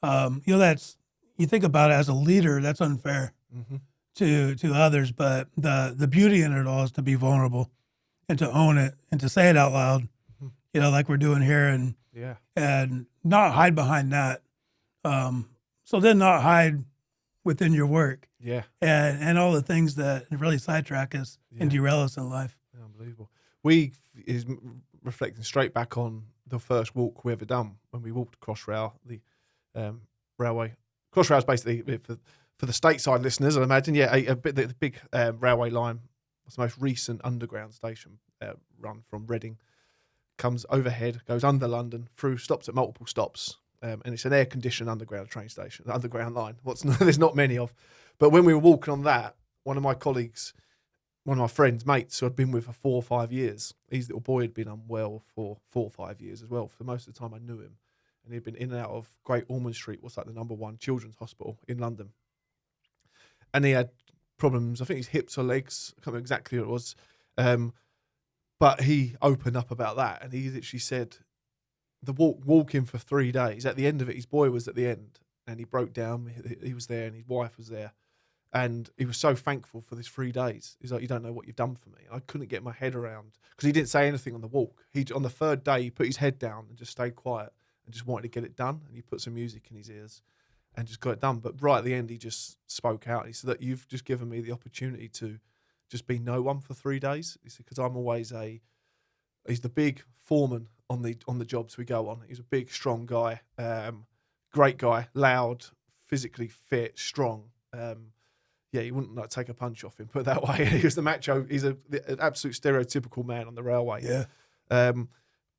that's, you think about it as a leader, that's unfair Mm-hmm. to others. But the beauty in it all is to be vulnerable and to own it and to say it out loud, like we're doing here, Yeah. and not hide behind that. So then not hide within your work Yeah. and all the things that really sidetrack us and derail us in life. Unbelievable. We is reflecting straight back on the first walk we ever done when we walked Crossrail, the railway. Crossrail is basically for the stateside listeners, I imagine. Yeah, the big railway line was the most recent underground station run from Reading. Comes overhead, goes under London, through, stops at multiple stops, and it's an air-conditioned underground train station, underground line. There's not many of. But when we were walking on that, one of my colleagues, one of my friends, mates, who I'd been with for 4 or 5 years, his little boy had been unwell for 4 or 5 years as well. For most of the time I knew him. And he'd been in and out of Great Ormond Street, what's like the #1 children's hospital in London. And he had problems, I think his hips or legs, I can't remember exactly what it was. But he opened up about that, and he literally said, the walking for 3 days, at the end of it, his boy was at the end, and he broke down. He was there, and his wife was there. And he was so thankful for this 3 days. He's like, you don't know what you've done for me. I couldn't get my head around, because he didn't say anything on the walk. On the 3rd day, he put his head down and just stayed quiet and just wanted to get it done. And he put some music in his ears and just got it done. But right at the end, he just spoke out. He said, that you've just given me the opportunity to just be no one for 3 days. He said, because I'm always he's the big foreman on the jobs we go on. He's a big, strong guy, great guy, loud, physically fit, strong. You wouldn't take a punch off him, put it that way. He was the macho. He's an absolute stereotypical man on the railway. Yeah.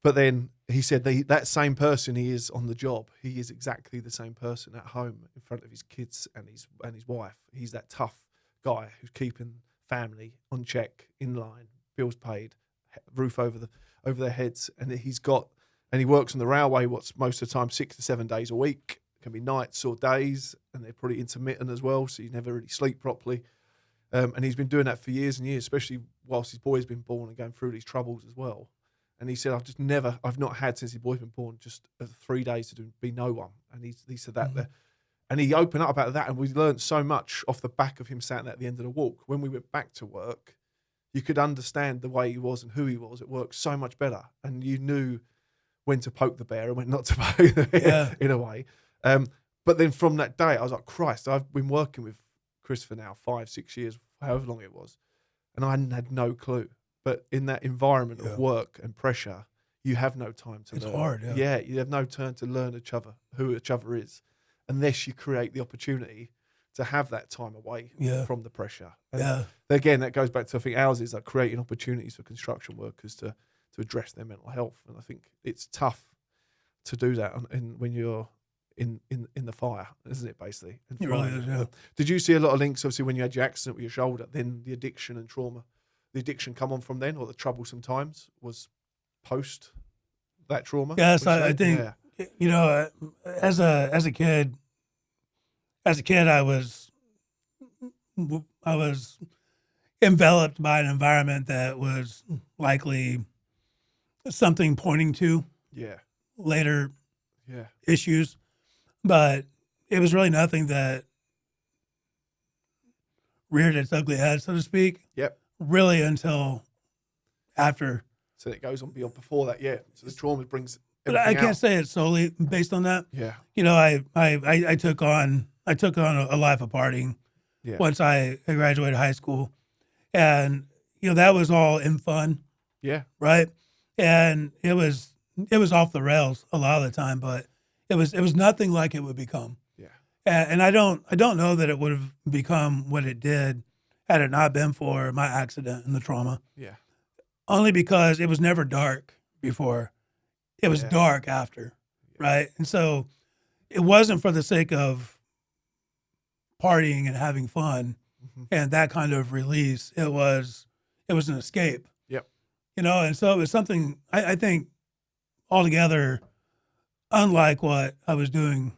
But then he said that same person he is on the job, he is exactly the same person at home in front of his kids and his wife. He's that tough guy who's keeping family on check, in line, bills paid, roof over their heads, and he works on the railway. What's most of the time 6 to 7 days a week. It can be nights or days, and they're pretty intermittent as well, so you never really sleep properly. And he's been doing that for years and years, especially whilst his boy's been born and going through these troubles as well. And he said, I've not had since his boy's been born just 3 days to be no one. And he said that there. And he opened up about that, and we learned so much off the back of him sat at the end of the walk. When we went back to work, you could understand the way he was and who he was at work so much better. And you knew when to poke the bear and when not to poke the bear, in a way. But then from that day, I was like, Christ, I've been working with Christopher now 5-6 years, however long it was. And I had no clue. But in that environment of work and pressure, you have no time to learn. It's hard, you have no time to learn who each other is, unless you create the opportunity to have that time away from the pressure. And again, that goes back to, I think ours is like creating opportunities for construction workers to address their mental health. And I think it's tough to do that when you're in the fire, isn't it, basically? It really is, yeah. Did you see a lot of links, obviously, when you had your accident with your shoulder, then the addiction and trauma, the addiction come on from then, or the troublesome times was post that trauma? Yes, I think, as a kid, I was enveloped by an environment that was likely something pointing to later issues, but it was really nothing that reared its ugly head, so to speak. Yep. Really until after. So it goes on beyond before that, So the trauma brings. But I can't say it's solely based on that. Yeah. I took on a life of partying once I graduated high school, and that was all in fun. Yeah. Right. And it was off the rails a lot of the time, but it was nothing like it would become. Yeah. And I don't know that it would have become what it did had it not been for my accident and the trauma. Yeah. Only because it was never dark before. It was dark after, right? And so it wasn't for the sake of partying and having fun and that kind of release. It was an escape. Yep. And so it was something I think altogether unlike what I was doing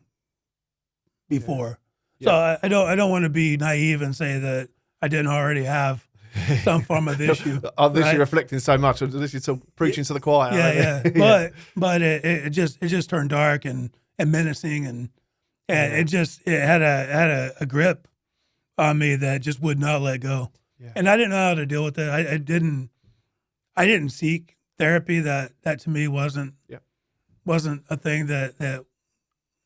before. Yeah. So I don't want to be naive and say that I didn't already have some form of issue. This you're reflecting so much. This you're preaching to the choir. Yeah, yeah. But it just turned dark and menacing, and it had a grip on me that just would not let go. Yeah. And I didn't know how to deal with it. I didn't seek therapy. That to me wasn't a thing that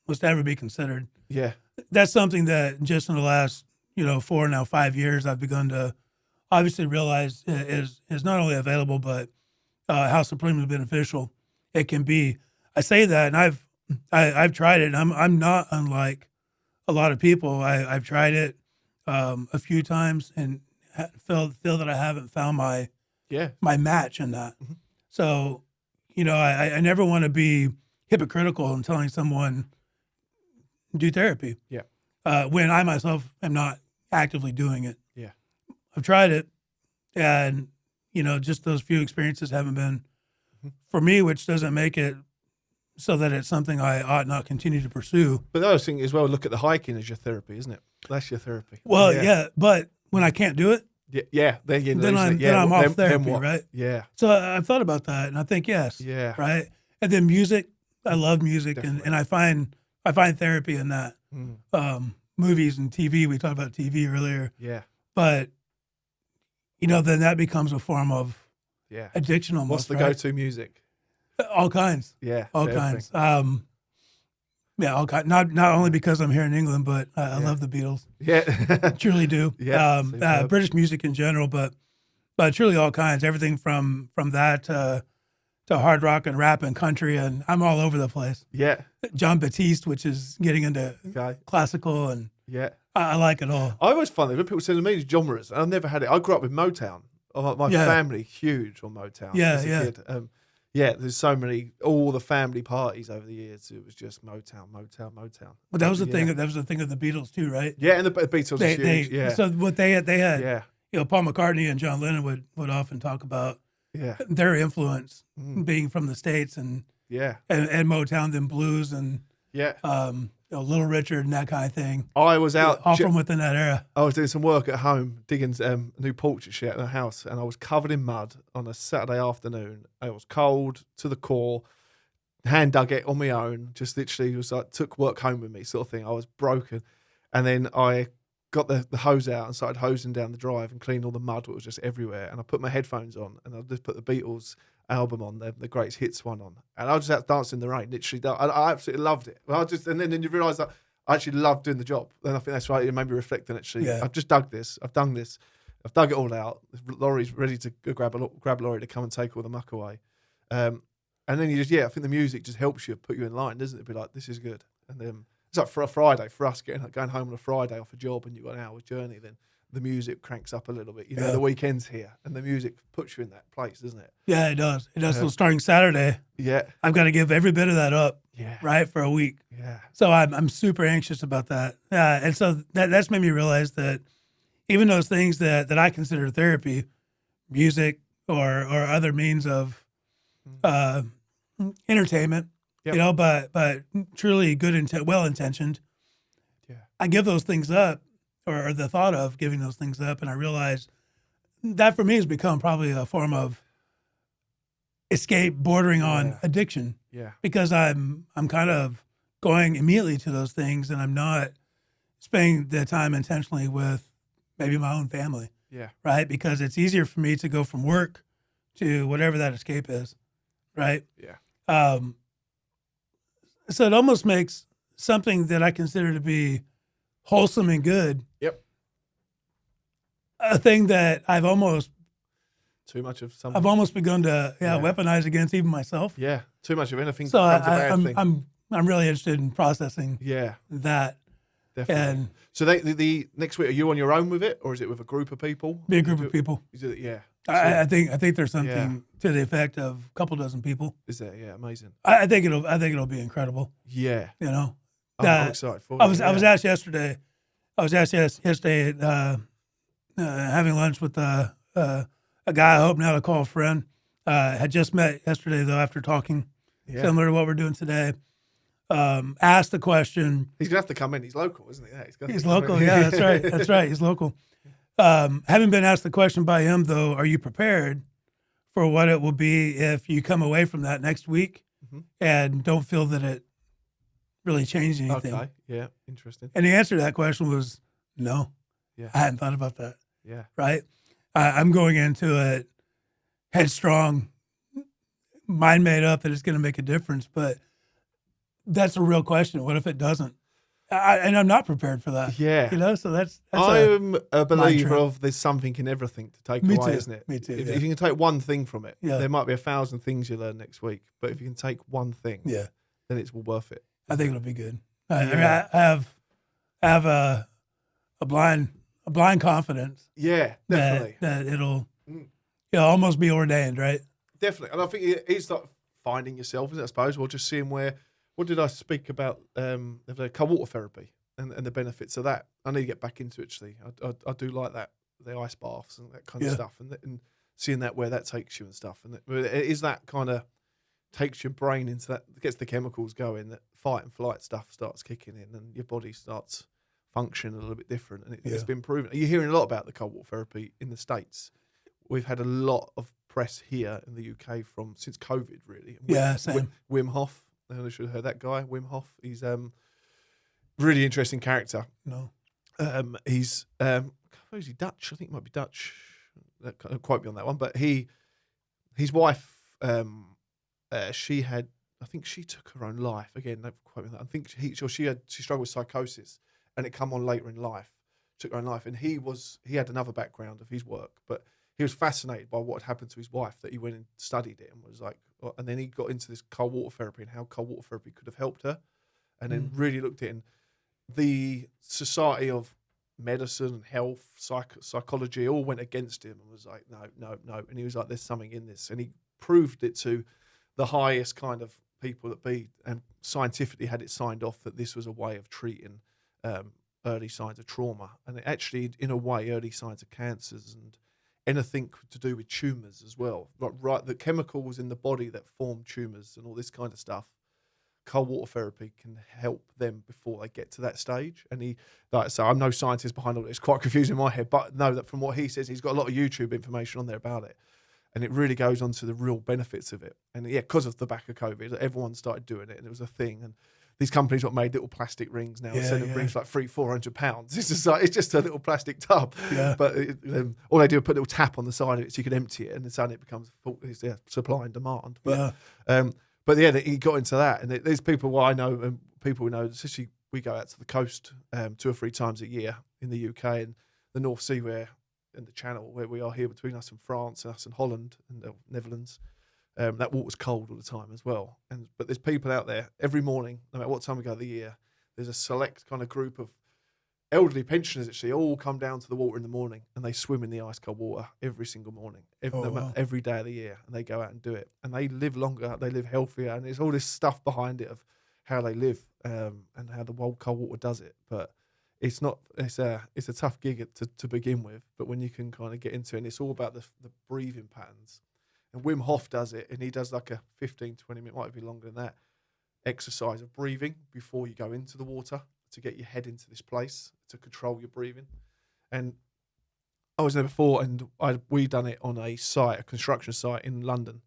was to ever be considered. Yeah. That's something that just in the last 5 years I've begun to obviously realize is not only available, but how supremely beneficial it can be. I say that, and I've tried it. And I'm not unlike a lot of people. I've tried it a few times and feel that I haven't found my match in that. Mm-hmm. So, I never want to be hypocritical in telling someone do therapy. Yeah. When I myself am not actively doing it. Yeah. I've tried it, and just those few experiences haven't been for me, which doesn't make it so that it's something I ought not continue to pursue. But the other thing as well, look at the hiking as your therapy, isn't it? That's your therapy. Well, yeah, but when I can't do it, then I'm off therapy, right? Yeah. So I've thought about that, and I think yes. Yeah. Right. And then music, I love music, and I find therapy in that. Movies and TV. We talked about TV earlier. Yeah. But then that becomes a form of addiction almost. What's the go-to music? All kinds. Yeah. All kinds. All kinds. Not only because I'm here in England, but I love the Beatles. Yeah. Truly do. Yeah. British music in general, but truly all kinds. Everything from that to hard rock and rap and country, and I'm all over the place. Yeah. John Batiste, which is getting into classical, and I like it all. I always find that when people say to me genres, and I've never had it. I grew up with Motown. My family huge on Motown as a kid. There's so many, all the family parties over the years. It was just Motown. But that was the thing. That was the thing of the Beatles too, right? Yeah, and the Beatles was huge. So what they had. Paul McCartney and John Lennon would often talk about their influence being from the States and Motown, then blues and Little Richard and that kind of thing. I was out all from within that era. I was doing some work at home, digging a new porch shit in the house, and I was covered in mud on a Saturday afternoon. It was cold to the core. Hand dug it on my own. Just literally was like took work home with me, sort of thing. I was broken, and then I got the hose out and started hosing down the drive and cleaning all the mud that was just everywhere. And I put my headphones on and I just put the Beatles album on, the greatest hits one on, and I was just out dancing in the rain. Literally, I absolutely loved it. And then you realise that I actually loved doing the job. Then I think that's right. It made me reflect on actually. I've just dug this. I've done this. I've dug it all out. The lorry's ready to go grab a lorry to come and take all the muck away. And then you just I think the music just helps you, put you in line, doesn't it? Be like, this is good. And then it's like for a Friday for us going home on a Friday off a job and you've got an hour's journey. Then the music cranks up a little bit. The weekend's here, and the music puts you in that place, doesn't it? Yeah, it does. It does. So starting Saturday, I've got to give every bit of that up. Yeah. Right, for a week. Yeah. So I'm super anxious about that. And so that's made me realize that even those things that I consider therapy, music or other means of entertainment, but truly good, well-intentioned. Yeah. I give those things up, or the thought of giving those things up, and I realize that for me has become probably a form of escape bordering on addiction. Yeah. Because I'm kind of going immediately to those things, and I'm not spending the time intentionally with maybe my own family. Yeah. Right? Because it's easier for me to go from work to whatever that escape is. Right? Yeah. So it almost makes something that I consider to be wholesome and good. Yep. A thing that I've almost too much of something. I've almost begun to weaponize against even myself. Yeah. Too much of anything. So I'm really interested in processing. That. Definitely. And so the next week, are you on your own with it, or is it with a group of people? Be a group of people. Is it, yeah. I think there's something to the effect of a couple dozen people. Is there? Yeah, amazing. I think it'll be incredible. Yeah. I'm excited for it. I was asked yesterday. Having lunch with a guy I hope now to call a friend. Had just met yesterday though after talking, similar to what we're doing today. asked the question. He's gonna have to come in. He's local, isn't he? Yeah, He's local. Yeah, that's right. That's right. He's local. Having been asked the question by him, though, are you prepared for what it will be if you come away from that next week and don't feel that it really changed anything? Okay. Yeah. Interesting. And the answer to that question was no. Yeah. I hadn't thought about that. Yeah. Right. I'm going into it headstrong, mind made up that it's going to make a difference. But that's a real question. What if it doesn't? And I'm not prepared for that. Yeah. You know, so that's I'm a believer mantra. of there's something in everything to take Me away, too. isn't it? Me too, If, yeah. if you can take one thing from it, Yeah. there might be 1,000 things you learn next week. But if you can take one thing, Yeah. then it's worth it. I think it'll be good. I mean, Yeah. I have a blind confidence Yeah, definitely. that it'll almost be ordained, right? Definitely. And I think it's like finding yourself, isn't it, I suppose, or just seeing what did I speak about the cold water therapy and the benefits of that. I need to get back into it, actually. I do like that, the ice baths and that kind of stuff, and seeing that where that takes you and stuff. And it is that kind of takes your brain into that, gets the chemicals going, that fight and flight stuff starts kicking in and your body starts functioning a little bit different. And it's been proven. You're hearing a lot about the cold water therapy in the States. We've had a lot of press here in the UK since COVID, really. Same. Wim Hof. I don't know if you heard that guy, Wim Hof. He's really interesting character. No. He's is he Dutch? I think he might be Dutch. Don't quote me on that one. But his wife, she had, I think she took her own life. Again, don't quote me on that. I think she struggled with psychosis, and it come on later in life. Took her own life, and he had another background of his work, but he was fascinated by what had happened to his wife, that he went and studied it and was like, and then he got into this cold water therapy and how cold water therapy could have helped her, and then really looked at it. And the Society of Medicine and Health, Psychology all went against him and was like, no. And he was like, there's something in this. And he proved it to the highest kind of people that be, and scientifically had it signed off that this was a way of treating early signs of trauma. And it actually, in a way, early signs of cancers and anything to do with tumours as well. Right, the chemicals in the body that form tumours and all this kind of stuff, cold water therapy can help them before they get to that stage. And so I'm no scientist behind all this. It's quite confusing in my head, but know that from what he says, he's got a lot of YouTube information on there about it. And it really goes on to the real benefits of it. And because of the back of COVID, everyone started doing it and it was a thing. And these companies got made little plastic rings now, selling rings for like £300-400. It's just a little plastic tub. Yeah. But all they do is put a little tap on the side of it so you can empty it, and then suddenly it becomes supply and demand. But he got into that, and there's people I know, and people who know, especially we go out to the coast 2 or 3 times a year in the UK and the North Sea, in the Channel, where we are here between us and France and us and Holland and the Netherlands. That water's cold all the time as well. But there's people out there every morning, no matter what time we go of the year, there's a select kind of group of elderly pensioners actually all come down to the water in the morning and they swim in the ice cold water every single morning, every day of the year, and they go out and do it. And they live longer, they live healthier, and there's all this stuff behind it of how they live and how the cold water does it. But it's a tough gig to begin with, but when you can kind of get into it, and it's all about the breathing patterns. And Wim Hof does it, and he does like a 15, 20 minute, might be longer than that, exercise of breathing before you go into the water to get your head into this place, to control your breathing. And I was there before, and we done it on a construction site in London.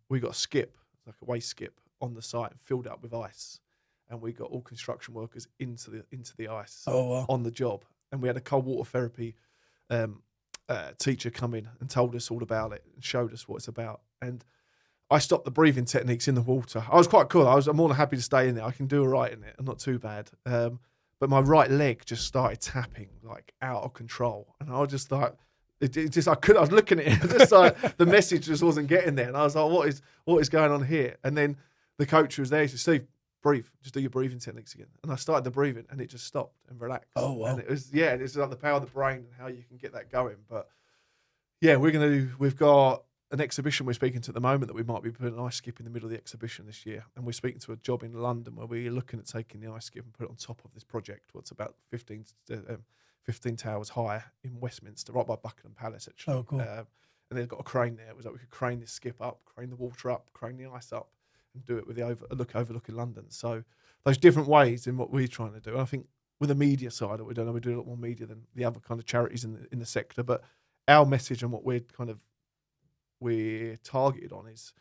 We got a skip, like a waste skip, on the site and filled up with ice. And we got all construction workers into the ice on the job. And we had a cold water therapy teacher come in and told us all about it and showed us what it's about. And I stopped the breathing techniques in the water. I was quite cool. I'm more than happy to stay in there. I can do all right in it. I'm not too bad. But my right leg just started tapping like out of control. And I was just like, I was looking at it, just like the message just wasn't getting there. And I was like, what is going on here? And then the coach was there. He said, Steve, breathe. Just do your breathing techniques again. And I started the breathing, and it just stopped and relaxed. Oh wow! And it's like the power of the brain and how you can get that going. But yeah, we've got an exhibition we're speaking to at the moment that we might be putting an ice skip in the middle of the exhibition this year. And we're speaking to a job in London where we're looking at taking the ice skip and put it on top of this project. What's about 15 towers high in Westminster, right by Buckingham Palace, actually. Oh, cool. And they've got a crane there. It was like we could crane this skip up, crane the water up, crane the ice up. and do it with the overlooking London. So those different ways in what we're trying to do. And I think with the media side, we don't know, we do a lot more media than the other kind of charities in the sector. But our message and what we're targeted on is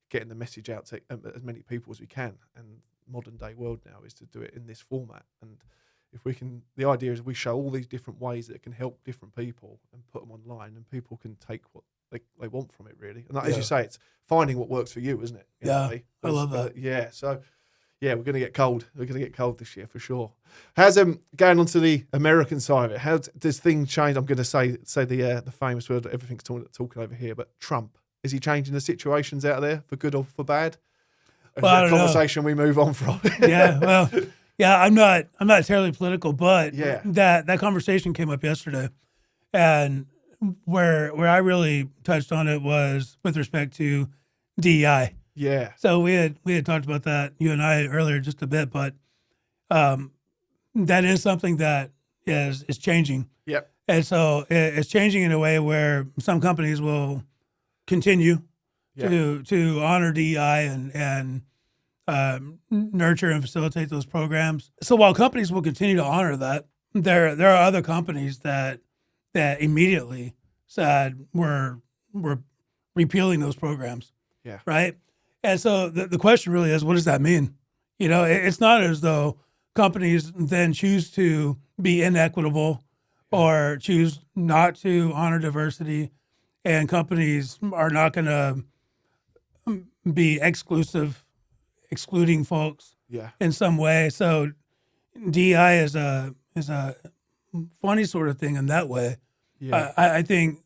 getting the message out to as many people as we can. And modern day world now is to do it in this format. And if we can, the idea is we show all these different ways that it can help different people and put them online, and people can take what they want from it, really. And as you say, it's finding what works for you, isn't it? I love that. So we're going to get cold. We're going to get cold this year for sure. How's going on to the American side of it? How does things change? I'm going to say the famous word that everything's talking over here, but Trump, is he changing the situations out there for good or for bad? Well, I don't conversation we move on from. I'm not terribly political, but that conversation came up yesterday, and where I really touched on it was with respect to DEI. Yeah. So we had talked about that, you and I, earlier just a bit, but that is something that is changing. Yep. And so it's changing in a way where some companies will continue to honor DEI and nurture and facilitate those programs. So while companies will continue to honor that, there are other companies that immediately said we're repealing those programs. Yeah. Right. And so the question really is, what does that mean? It's not as though companies then choose to be inequitable or choose not to honor diversity, and companies are not going to be excluding folks in some way. So DEI is a funny sort of thing in that way. Yeah. I think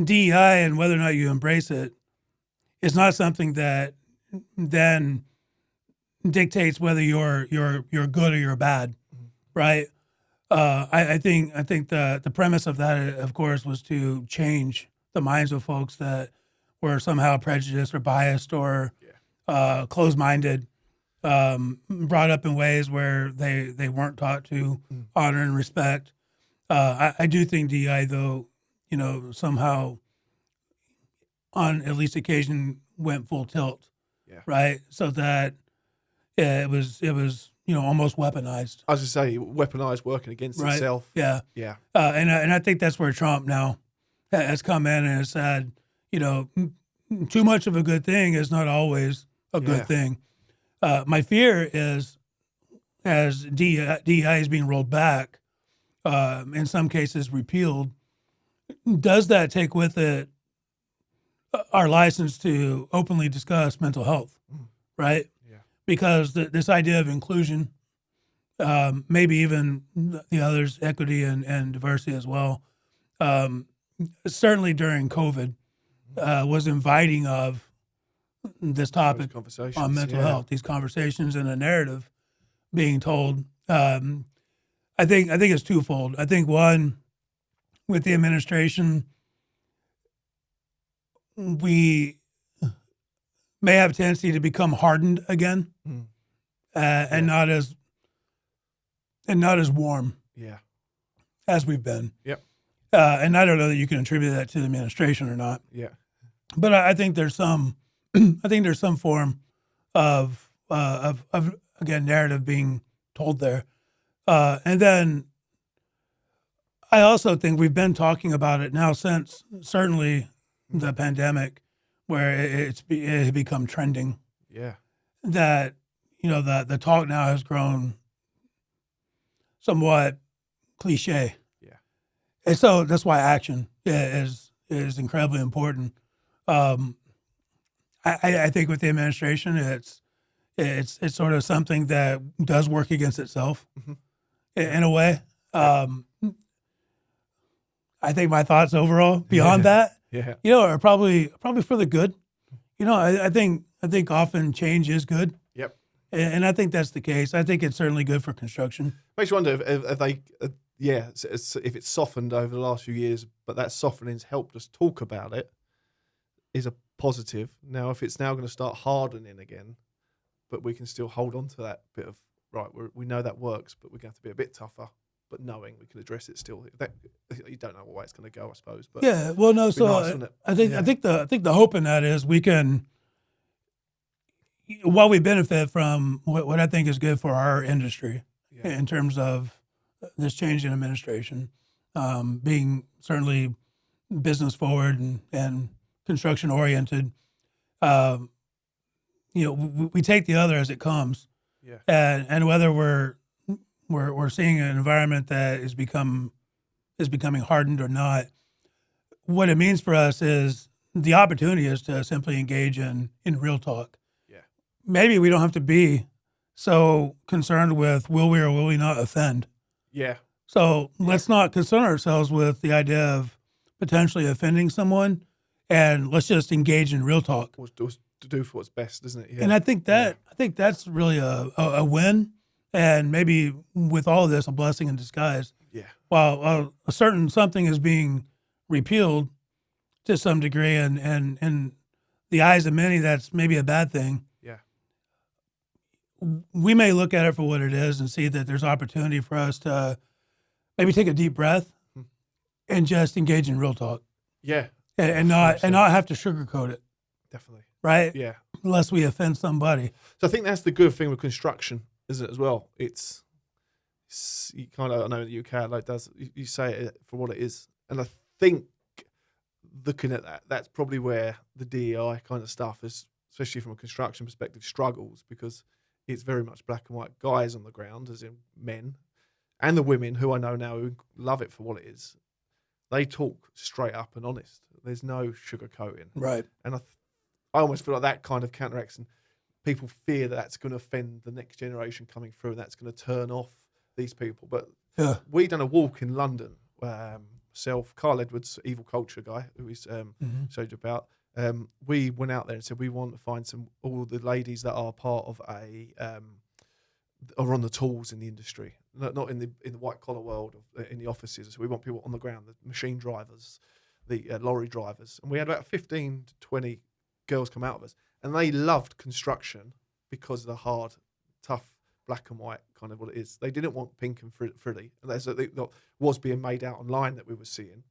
DEI, and whether or not you embrace it, is not something that then dictates whether you're good or you're bad, right? I think the premise of that, of course, was to change the minds of folks that were somehow prejudiced or biased or closed-minded, brought up in ways where they weren't taught to honor and respect. I do think DEI, though, somehow on at least occasion went full tilt, right? So that it was almost weaponized. I was just say weaponized, working against itself. Yeah. And I think that's where Trump now has come in and has said, too much of a good thing is not always a good thing. My fear is, as DEI is being rolled back, in some cases repealed, does that take with it our license to openly discuss mental health, right? Yeah. Because this idea of inclusion, maybe even the others, equity and diversity as well, certainly during COVID, was inviting of this topic on mental health, these conversations and a narrative being told. I think it's twofold. I think one, with the administration, we may have a tendency to become hardened again, and not as warm, as we've been. Yep. And I don't know that you can attribute that to the administration or not. Yeah. But I think there's some, form of again narrative being told there, and then I also think we've been talking about it now since certainly the pandemic, where it had become trending. Yeah. That the talk now has grown somewhat cliche. Yeah. And so that's why action is incredibly important. I think with the administration, it's sort of something that does work against itself in a way. I think my thoughts overall beyond that, are probably for the good. I think often change is good. Yep. And I think that's the case. I think it's certainly good for construction. Makes you wonder if they, if it's softened over the last few years, but that softening's helped us talk about it, is a positive. Now, if it's now going to start hardening again, but we can still hold on to that bit of, we know that works, but we're going to have to be a bit tougher, but knowing we can address it still. You don't know what way it's going to go, I suppose. But yeah, well, no. So nice, I think the hope in that is we can while we benefit from what I think is good for our industry Yeah. in terms of this change in administration, being certainly business forward and construction oriented, we take the other as it comes, Yeah. and whether we're seeing an environment that is becoming hardened or not, what it means for us is the opportunity is to simply engage in real talk. Yeah. Maybe we don't have to be so concerned with will we or will we not offend. Yeah. So let's not concern ourselves with the idea of potentially offending someone, and let's just engage in real talk. What's to do for what's best, isn't it? Yeah. And I think that's really a win, and maybe with all of this, a blessing in disguise. Yeah. While a certain something is being repealed to some degree, and in the eyes of many, that's maybe a bad thing. Yeah. We may look at it for what it is and see that there's opportunity for us to maybe take a deep breath and just engage in real talk. Yeah. And not have to sugarcoat it. Definitely. Right? Yeah. Unless we offend somebody. So I think that's the good thing with construction, isn't it, as well? It's you kind of, I know in the UK, like does you say it for what it is, and I think looking at that's probably where the DEI kind of stuff is, especially from a construction perspective, struggles, because it's very much black and white guys on the ground, as in men, and the women who I know now who love it for what it is. They talk straight up and honest. There's no sugarcoating. Right. And I almost feel like that kind of counteracts, and people fear that that's going to offend the next generation coming through, and that's going to turn off these people. But we done a walk in London, Carl Edwards, evil culture guy, who we showed you about. We went out there and said we want to find all the ladies that are part of are on the tools in the industry, not in the white collar world, in the offices. So we want people on the ground, the machine drivers, the lorry drivers, and we had about 15 to 20 girls come out of us, and they loved construction because of the hard, tough, black and white kind of what it is. They didn't want pink and frilly, and that's what was being made out online that we were seeing.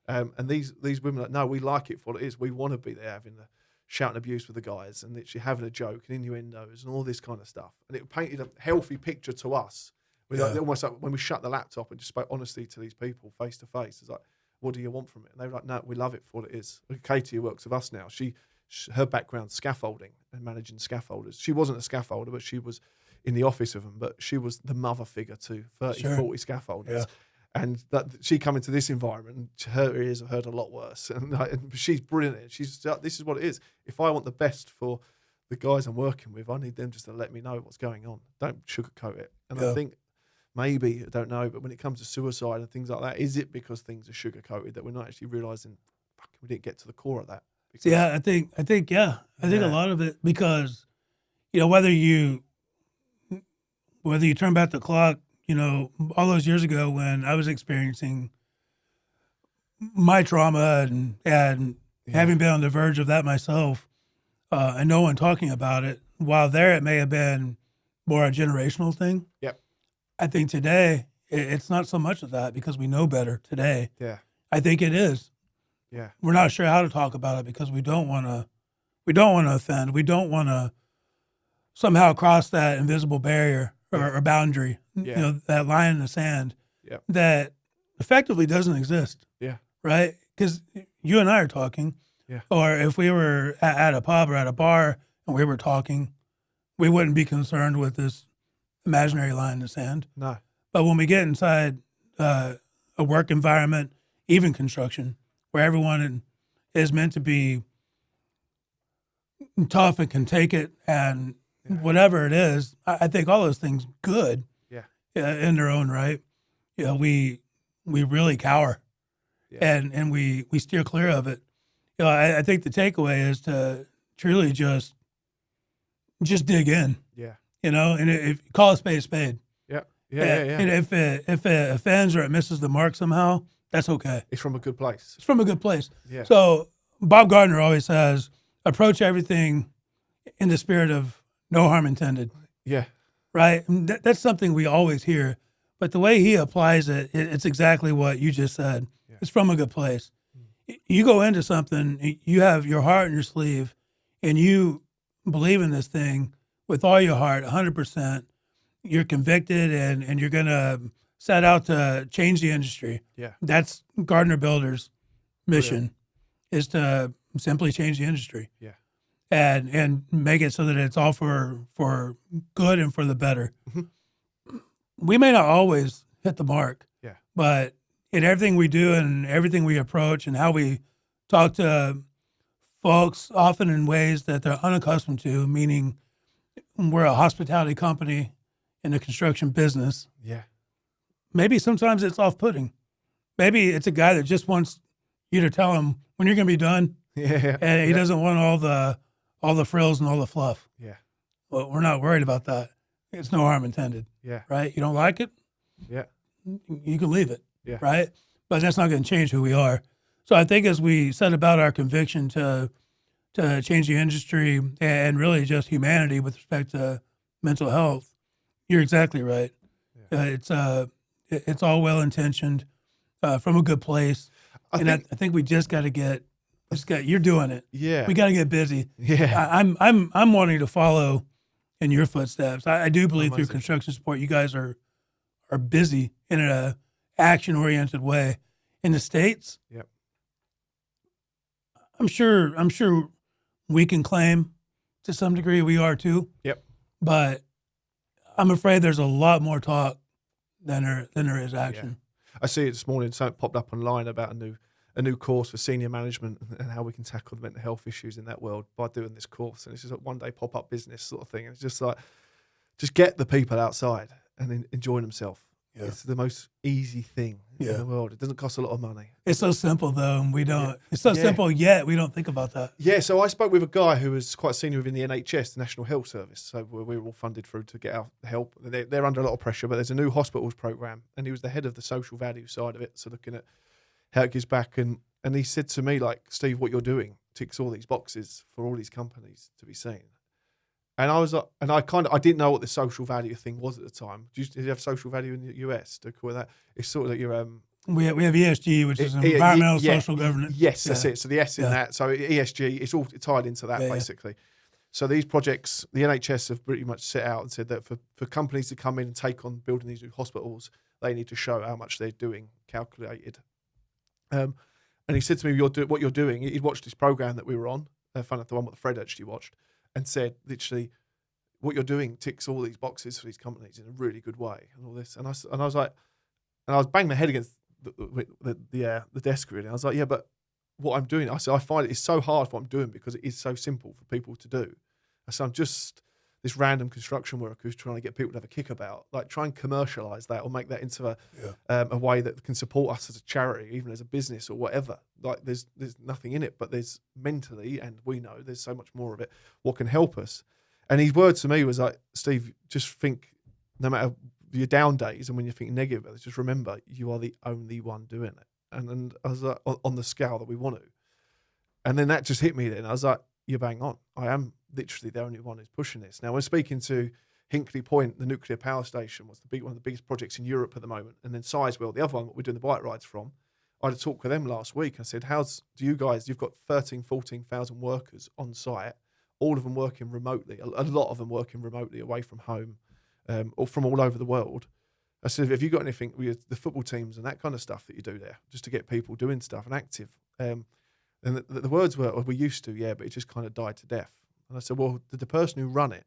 And these women are like, no, we like it for what it is. We want to be there having the shouting abuse with the guys and literally having a joke and innuendos and all this kind of stuff. And it painted a healthy picture to us. Like, almost like when we shut the laptop and just spoke honestly to these people face to face. It's like, what do you want from it? And they were like, no, we love it for what it is. Katie, who works with us now, her background's scaffolding and managing scaffolders. She wasn't a scaffolder, but she was in the office with them. But she was the mother figure to 30, 40 scaffolders. Yeah. And that she come into this environment, and her ears have heard a lot worse. And she's brilliant. This is what it is. If I want the best for the guys I'm working with, I need them just to let me know what's going on. Don't sugarcoat it. And I think maybe, I don't know, but when it comes to suicide and things like that, is it because things are sugarcoated that we're not actually realising, fuck, we didn't get to the core of that? I think a lot of it, because, whether you turn back the clock, all those years ago when I was experiencing my trauma and having been on the verge of that myself, and no one talking about it, while there it may have been more a generational thing. Yep. I think today it's not so much of that, because we know better today. Yeah. I think it is. Yeah. We're not sure how to talk about it because we don't want to offend. We don't want to somehow cross that invisible barrier or boundary, that line in the sand that effectively doesn't exist. Yeah. Right? Because you and I are talking. Yeah. Or if we were at a pub or at a bar and we were talking, we wouldn't be concerned with this imaginary line in the sand. No. But when we get inside a work environment, even construction, where everyone is meant to be tough and can take it and whatever it is, I think all those things good in their own right. We really cower and we steer clear of it. I think the takeaway is to truly just dig in. Yeah. And if call a spade a spade. Yeah. And if it offends or it misses the mark somehow, that's okay. It's from a good place. It's from a good place. Yeah. So Bob Gardner always says, approach everything in the spirit of no harm intended. Yeah. Right? And that's something we always hear. But the way he applies it, it's exactly what you just said. Yeah. It's from a good place. You go into something, you have your heart in your sleeve, and you believe in this thing with all your heart, 100%, you're convicted and you're going to set out to change the industry. Yeah. That's Gardner Builders' mission, is to simply change the industry. Yeah. And make it so that it's all for good and for the better. Mm-hmm. We may not always hit the mark. Yeah. But in everything we do and everything we approach and how we talk to folks, often in ways that they're unaccustomed to, meaning we're a hospitality company in the construction business. Yeah. Maybe sometimes it's off-putting. Maybe it's a guy that just wants you to tell him when you're going to be done. Yeah. And he doesn't want all the frills and all the fluff. Yeah. Well, we're not worried about that. It's no harm intended. Yeah. Right? You don't like it? Yeah. You can leave it. Yeah. Right? But that's not going to change who we are. So I think as we set about our conviction to change the industry and really just humanity with respect to mental health, you're exactly right. Yeah. It's all well intentioned, from a good place. I think we just got to you're doing it. Yeah. We got to get busy. Yeah. I'm wanting to follow in your footsteps. I do believe Amazing. through construction support, you guys are busy in an action oriented way. In the States, Yep. I'm sure we can claim to some degree we are too. Yep. But I'm afraid there's a lot more talk than there is action. Yeah. I see it this morning. Something popped up online about a new course for senior management and how we can tackle the mental health issues in that world by doing this course. And it's just a one day pop up business sort of thing. And it's just like, just get the people outside and enjoy themselves. Yeah. It's the most easy thing in the world. It doesn't cost a lot of money. It's so simple though, and we don't. Yeah. It's so simple yet we don't think about that. Yeah. So I spoke with a guy who was quite senior within the NHS, the National Health Service. So we were all funded through to get our help. They're under a lot of pressure, but there's a new hospitals program, and he was the head of the social value side of it. So looking at how it gives back, and he said to me, like, Steve, what you're doing ticks all these boxes for all these companies to be seen. And I was like, I didn't know what the social value thing was at the time. Did you have social value in the US to call that? It's sort of like you're we have ESG, which is environmental social governance. Yes, that's it. So the S in that. So ESG, it's all tied into that basically. So these projects, the NHS have pretty much set out and said that for companies to come in and take on building these new hospitals, they need to show how much they're doing, calculated. And he said to me, what you're doing, he'd watched this program that we were on, found out the one that Fred actually watched, and said, literally, what you're doing ticks all these boxes for these companies in a really good way, and all this. And I was like, and I was banging my head against the desk really. I was like, yeah, but what I'm doing, I said, I find it's so hard what I'm doing because it is so simple for people to do. I said, I'm just this random construction worker who's trying to get people to have a kick about, like try and commercialize that or make that into a way that can support us as a charity, even as a business or whatever. Like there's nothing in it, but there's mentally, and we know there's so much more of it, what can help us. And his word to me was like, Steve, just think no matter your down days and when you think negative about it, just remember you are the only one doing it. And I was like, on the scale that we want to. And then that just hit me then. I was like, you're bang on. I am literally the only one who's pushing this. Now, we're speaking to Hinkley Point, the nuclear power station, was one of the biggest projects in Europe at the moment. And then Sizewell, the other one, what we're doing the bike rides from. I had a talk with them last week. I said, you've got 14,000 workers on site, all of them working remotely, a lot of them working remotely away from home, or from all over the world. I said, have you got anything with the football teams and that kind of stuff that you do there, just to get people doing stuff and active? And the words were, we used to, yeah, but it just kind of died to death. And I said, well, did the person who run it,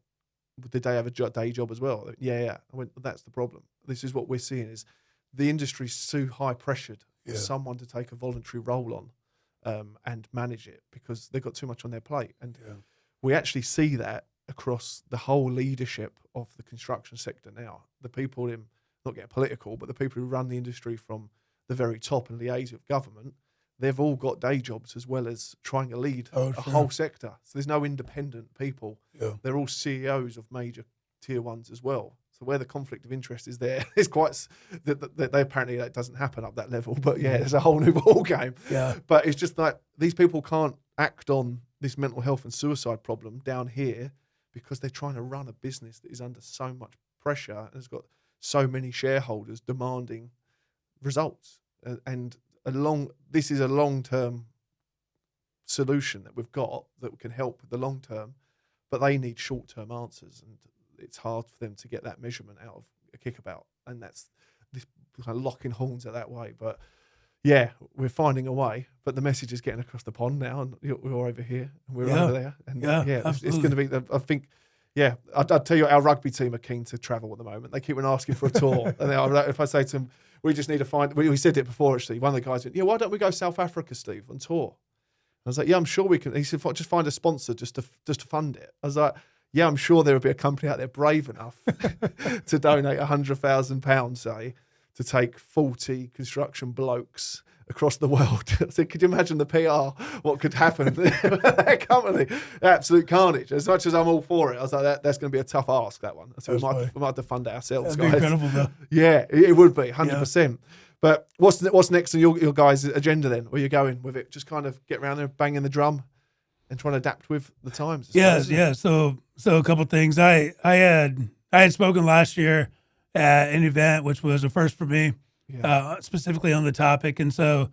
did they have a day job as well? Yeah. I went, that's the problem. This is what we're seeing is the industry's too high pressured for someone to take a voluntary role on and manage it because they've got too much on their plate. And we actually see that across the whole leadership of the construction sector now. The people not getting political, but the people who run the industry from the very top and liaise with government, they've all got day jobs as well as trying to lead a whole sector. So there's no independent people. Yeah. They're all CEOs of major tier ones as well. So where the conflict of interest is there, it's quite, they apparently that doesn't happen up that level. But there's a whole new ball game. Yeah. But it's just like these people can't act on this mental health and suicide problem down here because they're trying to run a business that is under so much pressure and has got so many shareholders demanding results. And this is a long-term solution that we've got that can help with the long term, but they need short-term answers, and it's hard for them to get that measurement out of a kickabout, and that's this kind of locking horns out that way. But yeah, we're finding a way, but the message is getting across the pond now, and we're over here and we're over there, and it's going to be. I think. Yeah, I'd tell you, our rugby team are keen to travel at the moment. They keep on asking for a tour. And if I say to them, we just need to find, we said it before actually, one of the guys went, why don't we go South Africa, Steve, on tour? I was like, I'm sure we can. He said, just find a sponsor just to fund it. I was like, I'm sure there will be a company out there brave enough to donate £100,000, say, to take 40 construction blokes across the world. I said, could you imagine the PR, what could happen with that company? Absolute carnage. As much as I'm all for it, I was like, that's going to be a tough ask, that one. So we might have to fund it ourselves, That'd guys. be incredible, though. Yeah, it would be, 100%. Yeah. But what's next on your guys' agenda then? Where you going with it? Just kind of get around there, banging the drum and trying to adapt with the times. Yeah. So a couple of things. I had spoken last year at an event, which was a first for me. Yeah. Specifically on the topic. And so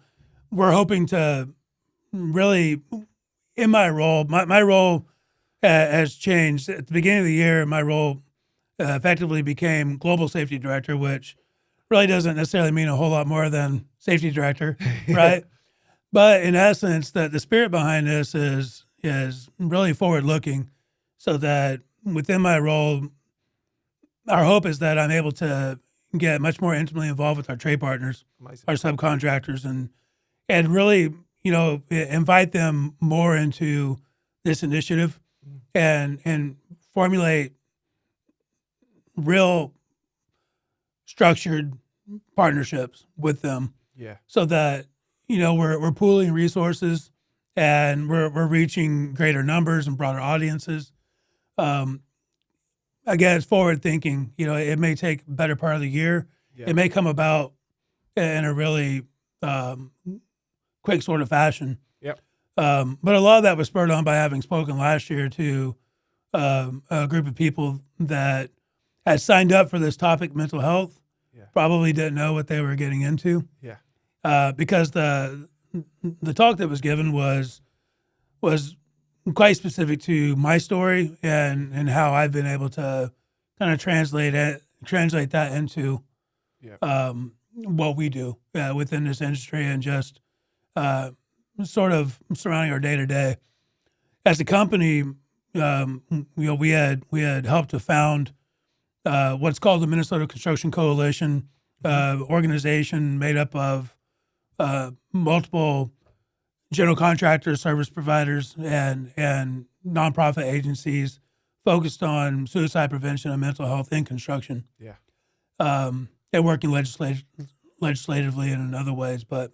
we're hoping to really, in my role, my role has changed. At the beginning of the year, my role effectively became Global Safety Director, which really doesn't necessarily mean a whole lot more than Safety Director, right? But in essence, the spirit behind this is really forward-looking, so that within my role, our hope is that I'm able to get much more intimately involved with our trade partners, Amazing. Our subcontractors, and really, invite them more into this initiative and formulate real structured partnerships with them. Yeah. So that, we're pooling resources and we're reaching greater numbers and broader audiences. Again, it's forward thinking. It may take a better part of the year. Yeah. It may come about in a really quick sort of fashion. Yep. But a lot of that was spurred on by having spoken last year to a group of people that had signed up for this topic, mental health. Yeah. Probably didn't know what they were getting into. Yeah. Because the talk that was given was quite specific to my story and how I've been able to kind of translate that into what we do within this industry and just sort of surrounding our day to day. As a company, we had helped to found what's called the Minnesota Construction Coalition, organization made up of multiple general contractors, service providers, and nonprofit agencies focused on suicide prevention and mental health in construction. Yeah. And working legislatively and in other ways. But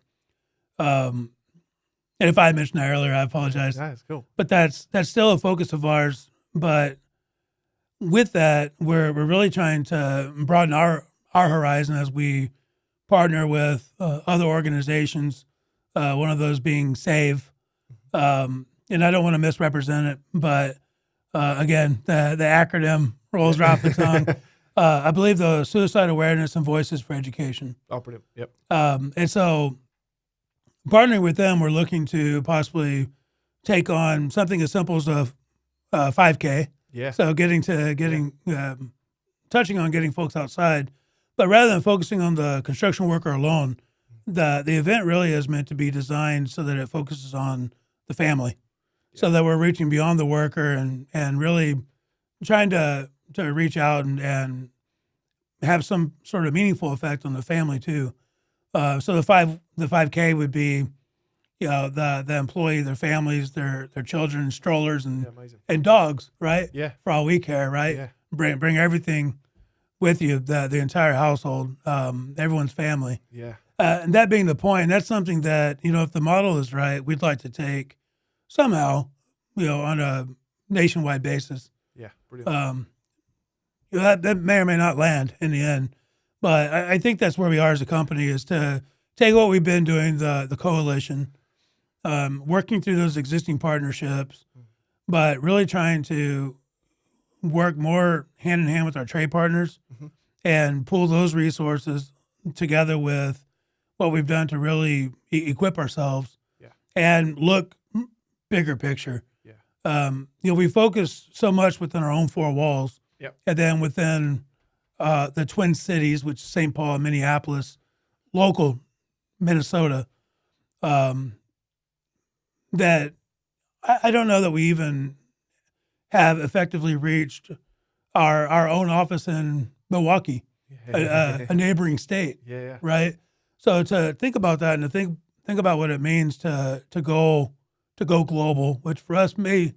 and if I mentioned that earlier, I apologize. That's cool. But that's still a focus of ours. But with that, we're really trying to broaden our horizon as we partner with other organizations. One of those being SAVE, and I don't want to misrepresent it, but again, the acronym rolls right off the tongue. I believe the Suicide Awareness and Voices for Education. Oh, brilliant. Yep. And so, partnering with them, we're looking to possibly take on something as simple as a 5K. Yeah. So touching on getting folks outside, but rather than focusing on the construction worker alone. The event really is meant to be designed so that it focuses on the family, so that we're reaching beyond the worker and really trying to reach out and have some sort of meaningful effect on the family too. So the 5K would be, the employee, their families, their children, strollers, and dogs, right? Yeah. For all we care, right? Yeah. Bring everything with you, the entire household, everyone's family. Yeah. And that being the point, that's something that, if the model is right, we'd like to take somehow, on a nationwide basis. Yeah, brilliant. That may or may not land in the end. But I think that's where we are as a company, is to take what we've been doing, the coalition, working through those existing partnerships, but really trying to work more hand in hand with our trade partners and pull those resources together with what we've done to really equip ourselves and look bigger picture. We focus so much within our own four walls, Yep. and then within the Twin Cities, which is St. Paul and Minneapolis, local Minnesota, that I don't know that we even have effectively reached our own office in Milwaukee, a neighboring state, Yeah. right? So to think about that and to think about what it means to go global, which for us may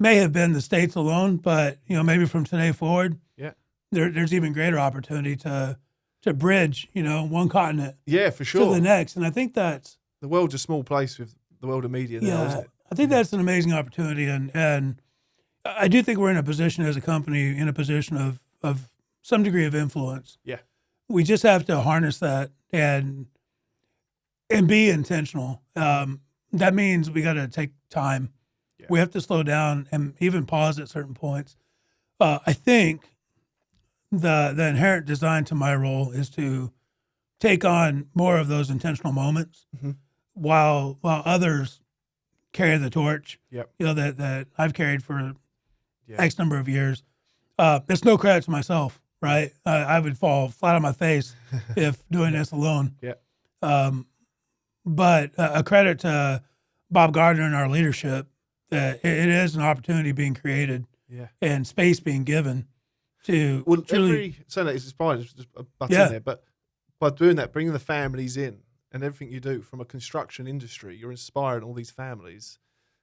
have been the states alone, but maybe from today forward, Yeah. there's even greater opportunity to bridge one continent Yeah, for to sure. the next. And I think that's The world's a small place with the world of media now, isn't it? I think that's an amazing opportunity, and I do think we're in a position as a company, in a position of some degree of influence. Yeah. We just have to harness that and be intentional. That means we got to take time. Yeah. We have to slow down and even pause at certain points. I think the inherent design to my role is to take on more of those intentional moments, Mhm. while others carry the torch. Yep. That I've carried for Yeah. X number of years. It's no credit to myself, right? I would fall flat on my face if doing this alone. Yeah. But a credit to Bob Gardner and our leadership that it is an opportunity being created Yeah. and space being given to Well, truly. so that it's fine, it's just a button Yeah. there, but by doing that, bringing the families in and everything you do from a construction industry, you're inspiring all these families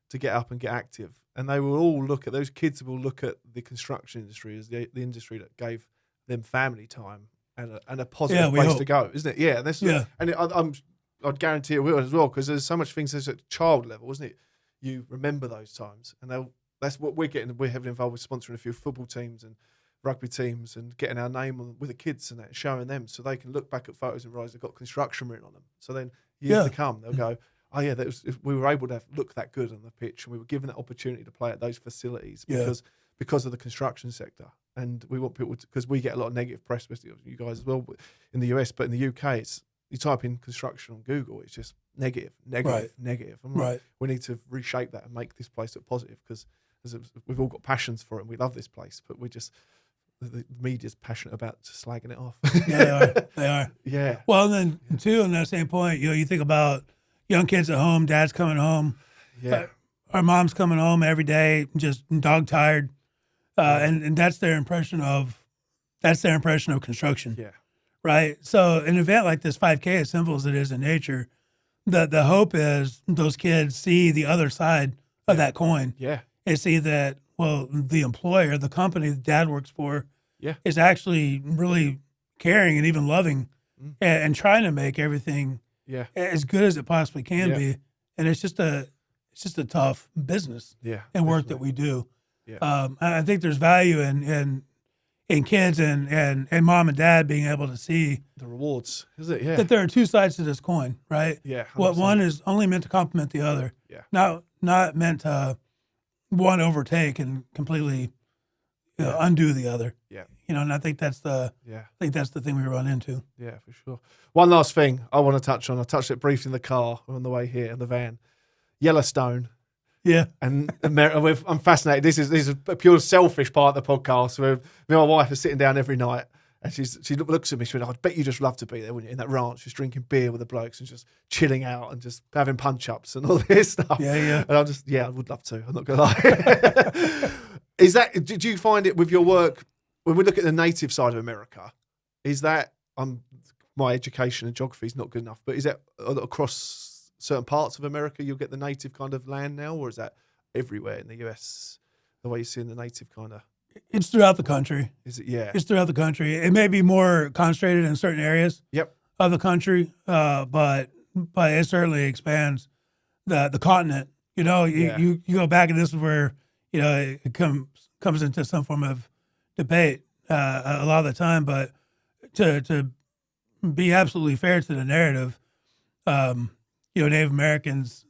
to get up and get active. And they will all look at, those kids will look at the construction industry as the industry that gave them family time and a positive we place hope. to go, isn't it? Yeah. And I'd guarantee it will as well, because there's so much things at child level, isn't it? You remember those times, and that's what we're getting. We're heavily involved with sponsoring a few football teams and rugby teams and getting our name on with the kids and that, showing them so they can look back at photos and realize they've got construction written on them. So then years to come, they'll go, oh yeah, if we were able to look that good on the pitch and we were given that opportunity to play at those facilities because of the construction sector. And we want people to, because we get a lot of negative press, especially you guys as well in the US, but in the UK, it's, you type in construction on Google, it's just negative. Right. I'm like, we need to reshape that and make this place look positive, because we've all got passions for it and we love this place, but we just, the media's passionate about slagging it off. Yeah, they are. Yeah. Well, and then too, on that same point, you think about young kids at home, dad's coming home. Yeah. Our mom's coming home every day, just dog tired. And that's their impression of construction. Yeah. Right. So an event like this 5K, as simple as it is in nature, the hope is those kids see the other side of that coin. Yeah. And see that, well, the employer, the company that dad works for, Yeah. is actually really caring and even loving and trying to make everything as good as it possibly can be. And it's just a tough business and work that we do. Yeah. I think there's value in kids and mom and dad being able to see The rewards, is it? Yeah. that there are two sides to this coin, right? Yeah. What 100%. one is only meant to complement the other. Yeah. Not meant to one overtake and completely undo the other. Yeah. And I think that's the thing we run into. Yeah, for sure. One last thing I want to touch on. I touched it briefly in the car on the way here in the van. Yellowstone. Yeah. And I'm fascinated. This is a pure selfish part of the podcast. Where me and my wife are sitting down every night, and she looks at me. She went, "I bet you just love to be there, wouldn't you? In that ranch, just drinking beer with the blokes and just chilling out and just having punch ups and all this stuff." Yeah. And I'm just, I would love to. I'm not gonna lie. Is that? Do you find it with your work when we look at the native side of America? Is that my education and geography is not good enough, but is that across certain parts of America you'll get the native kind of land now, or is that everywhere in the US the way you see in the native kind of? It's throughout the country. Is it? Yeah. It's throughout the country. It may be more concentrated in certain areas of the country, but it certainly expands the continent. You go back, and this is where it comes into some form of debate a lot of the time. But to be absolutely fair to the narrative, Native Americans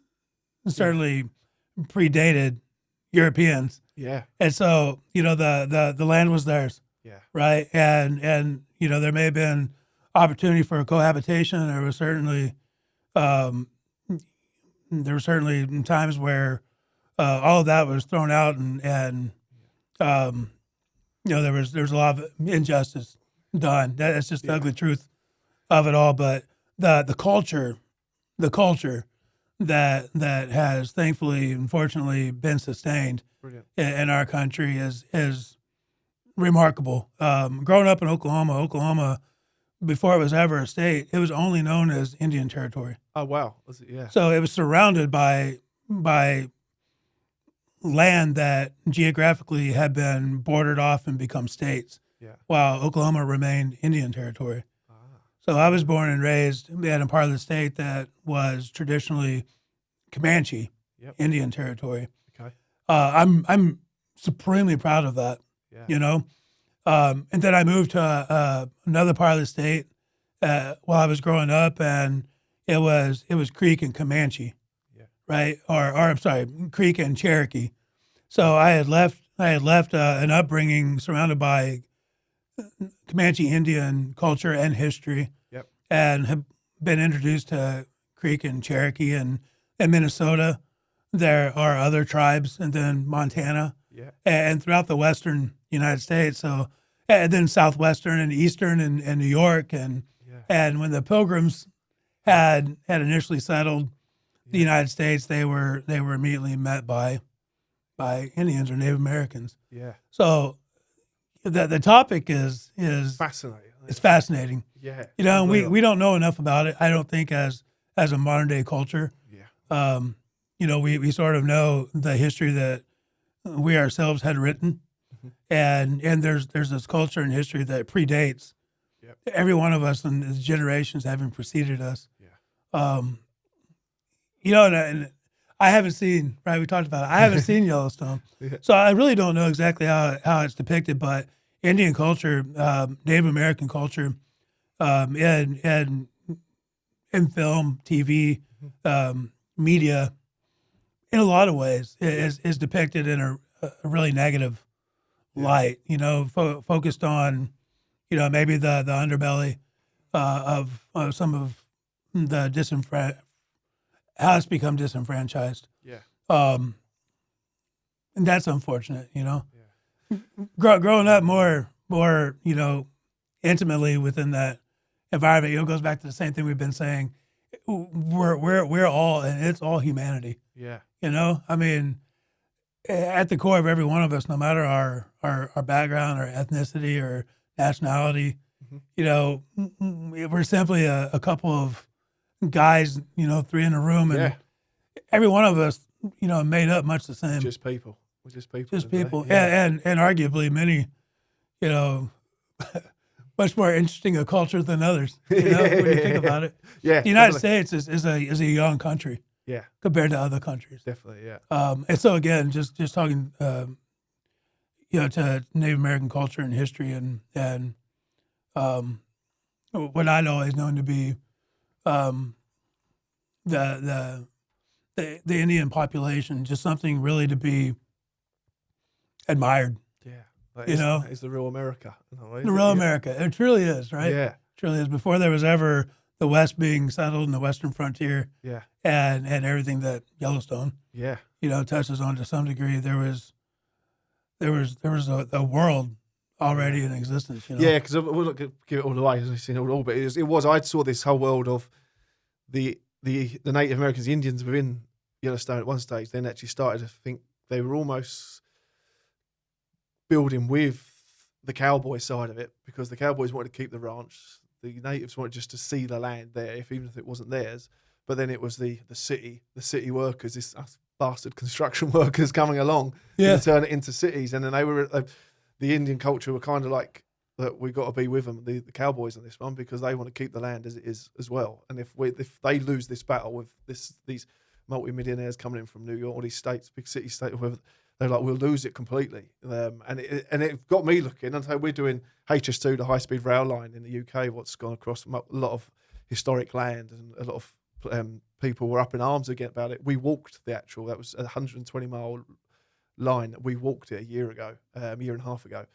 certainly predated Europeans. Yeah. And so, the land was theirs. Yeah. Right. And there may have been opportunity for cohabitation. There was certainly times where all of that was thrown out, and there's a lot of injustice done. That's just the ugly truth of it all. But the culture that has thankfully, unfortunately, been sustained in our country is remarkable. Growing up in Oklahoma, before it was ever a state, it was only known as Indian Territory. Oh wow! Was it? Yeah. So it was surrounded by land that geographically had been bordered off and become states, while Oklahoma remained Indian Territory. So I was born and raised in a part of the state that was traditionally Comanche, Indian Territory. Okay. I'm supremely proud of that. Yeah. And then I moved to another part of the state while I was growing up, and it was Creek and Comanche, right? Or I'm sorry, Creek and Cherokee. So I had left an upbringing surrounded by Comanche Indian culture and history, and have been introduced to Creek and Cherokee, and in Minnesota there are other tribes, and then Montana, and throughout the western United States. So, and then southwestern and eastern and New York, and when the Pilgrims had initially settled the United States, they were immediately met by Indians or Native Americans. Yeah. So the topic is fascinating. It's fascinating. Yeah. We don't know enough about it, I don't think, as a modern day culture. Yeah. We sort of know the history that we ourselves had written, and there's this culture and history that predates every one of us and the generations having preceded us. Yeah. And I haven't seen, right, we talked about it, I haven't seen Yellowstone. So I really don't know exactly how it's depicted, but Indian culture, Native American culture, and in film, TV, media, in a lot of ways, is depicted in a really negative light. Focused on, maybe the underbelly of some of the how it's become disenfranchised. Yeah. And that's unfortunate. Growing up more, intimately within that environment, it goes back to the same thing we've been saying. We're all, and it's all humanity. Yeah. I mean, at the core of every one of us, no matter our background or ethnicity or nationality, we're simply a couple of guys, three in a room, and every one of us, made up much the same. Just people. We're just people. Just people. Yeah. And arguably many, much more interesting a culture than others, when you think about it. Yeah. The United States is a young country. Yeah. Compared to other countries. Definitely, yeah. And so again, just talking, to Native American culture and history, and what I'd always known to be the Indian population, just something really to be admired. Yeah. It's the real America. The real America. It truly is, right? Yeah. It truly is. Before there was ever the West being settled in the Western frontier. Yeah. And everything that Yellowstone. Yeah. Touches on to some degree. There was a world already in existence. Yeah, because we'll not give it all away, as we've seen all, but I saw this whole world of the Native Americans, the Indians within Yellowstone at one stage. Then actually started to think they were almost building with the cowboy side of it, because the cowboys wanted to keep the ranch. The natives wanted just to see the land there, even if it wasn't theirs. But then it was the city workers, us bastard construction workers coming along to turn it into cities. And then they were, the Indian culture were kind of like, that we got to be with them, the cowboys on this one, because they want to keep the land as it is as well. And if they lose this battle with these multi-millionaires coming in from New York or these states, big city state, or whatever, they're like, we'll lose it completely. And it got me looking. And so we're doing HS2, the high-speed rail line in the UK, what's gone across a lot of historic land, and a lot of people were up in arms again about it. We walked that was a 120-mile line. We walked it a year and a half ago.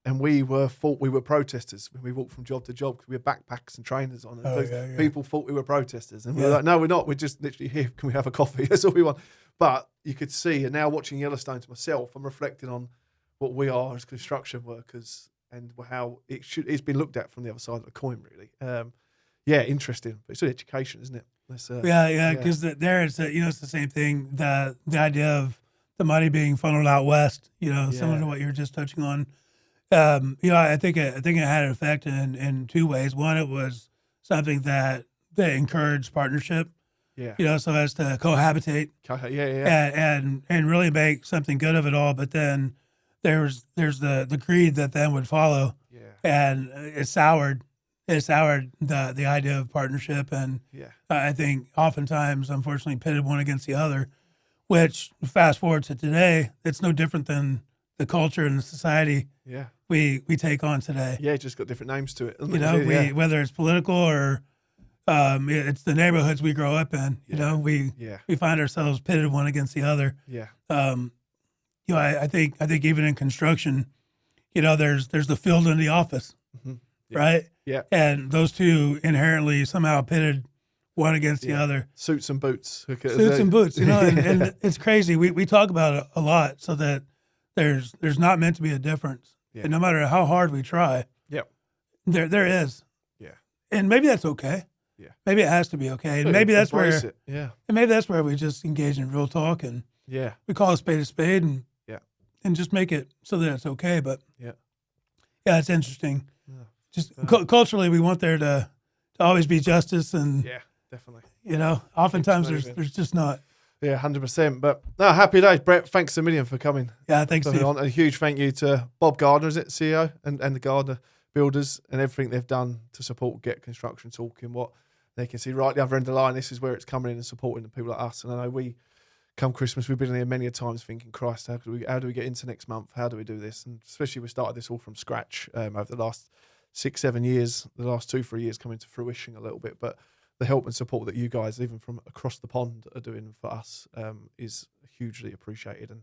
And we thought we were protesters when we walked from job to job because we had backpacks and trainers on. And people thought we were protesters. And we were like, no, we're not. We're just literally here. Can we have a coffee? That's all we want. But you could see, and now watching Yellowstone to myself, I'm reflecting on what we are as construction workers and how it's been looked at from the other side of the coin, really. Interesting. But it's education, isn't it? Because there it's it's the same thing. The idea of the money being funneled out west, similar to what you were just touching on. I think it had an effect in two ways. One, it was something that encouraged partnership. Yeah. So as to cohabitate. And really make something good of it all. But then there's the greed that then would follow. Yeah. And it soured the idea of partnership. And I think oftentimes, unfortunately, pitted one against the other, which fast forward to today, it's no different than the culture and the society we take on today. Yeah, it's just got different names to it. Whether it's political or it's the neighborhoods we grow up in. We find ourselves pitted one against the other. Yeah. I think even in construction, there's the field and the office, right? Yeah. And those two inherently somehow pitted one against the other. Suits and boots. Suits and boots. And it's crazy. We talk about it a lot, so that there's not meant to be a difference. Yeah. And no matter how hard we try, there is. Yeah. And maybe that's okay. Yeah. Maybe it has to be okay. And maybe that's where and maybe that's where we just engage in real talk and we call a spade and just make it so that it's okay. But it's interesting. Yeah. Just culturally, we want there to always be justice, and definitely. Oftentimes there's just not. Yeah, 100%. But no, happy days, Brett. Thanks a million for coming. Yeah, thanks, Steve. And a huge thank you to Bob Gardner, is it, CEO, and the Gardner Builders, and everything they've done to support Get Construction Talking. What they can see right the other end of the line, this is where it's coming in and supporting the people like us. And I know we, come Christmas, we've been in here many a times thinking, Christ, how do we get into next month? How do we do this? And especially we started this all from scratch over the last 6-7 years, the last 2-3 years coming to fruition a little bit. But the help and support that you guys, even from across the pond, are doing for us is hugely appreciated and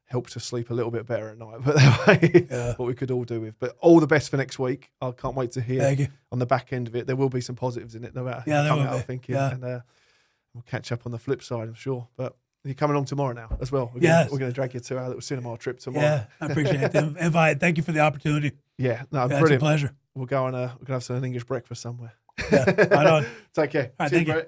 helps us sleep a little bit better at night. But that way, what we could all do with. But all the best for next week. I can't wait to hear on the back end of it. There will be some positives in it, no matter how come out, I think. And we'll catch up on the flip side, I'm sure. But you're coming along tomorrow now as well. We're going to drag you to our little cinema trip tomorrow. Yeah, I appreciate the invite. Thank you for the opportunity. Yeah, no, brilliant. It's a pleasure. We'll go and we're going to have some English breakfast somewhere. Yeah, right on. Take care. All right, thank you.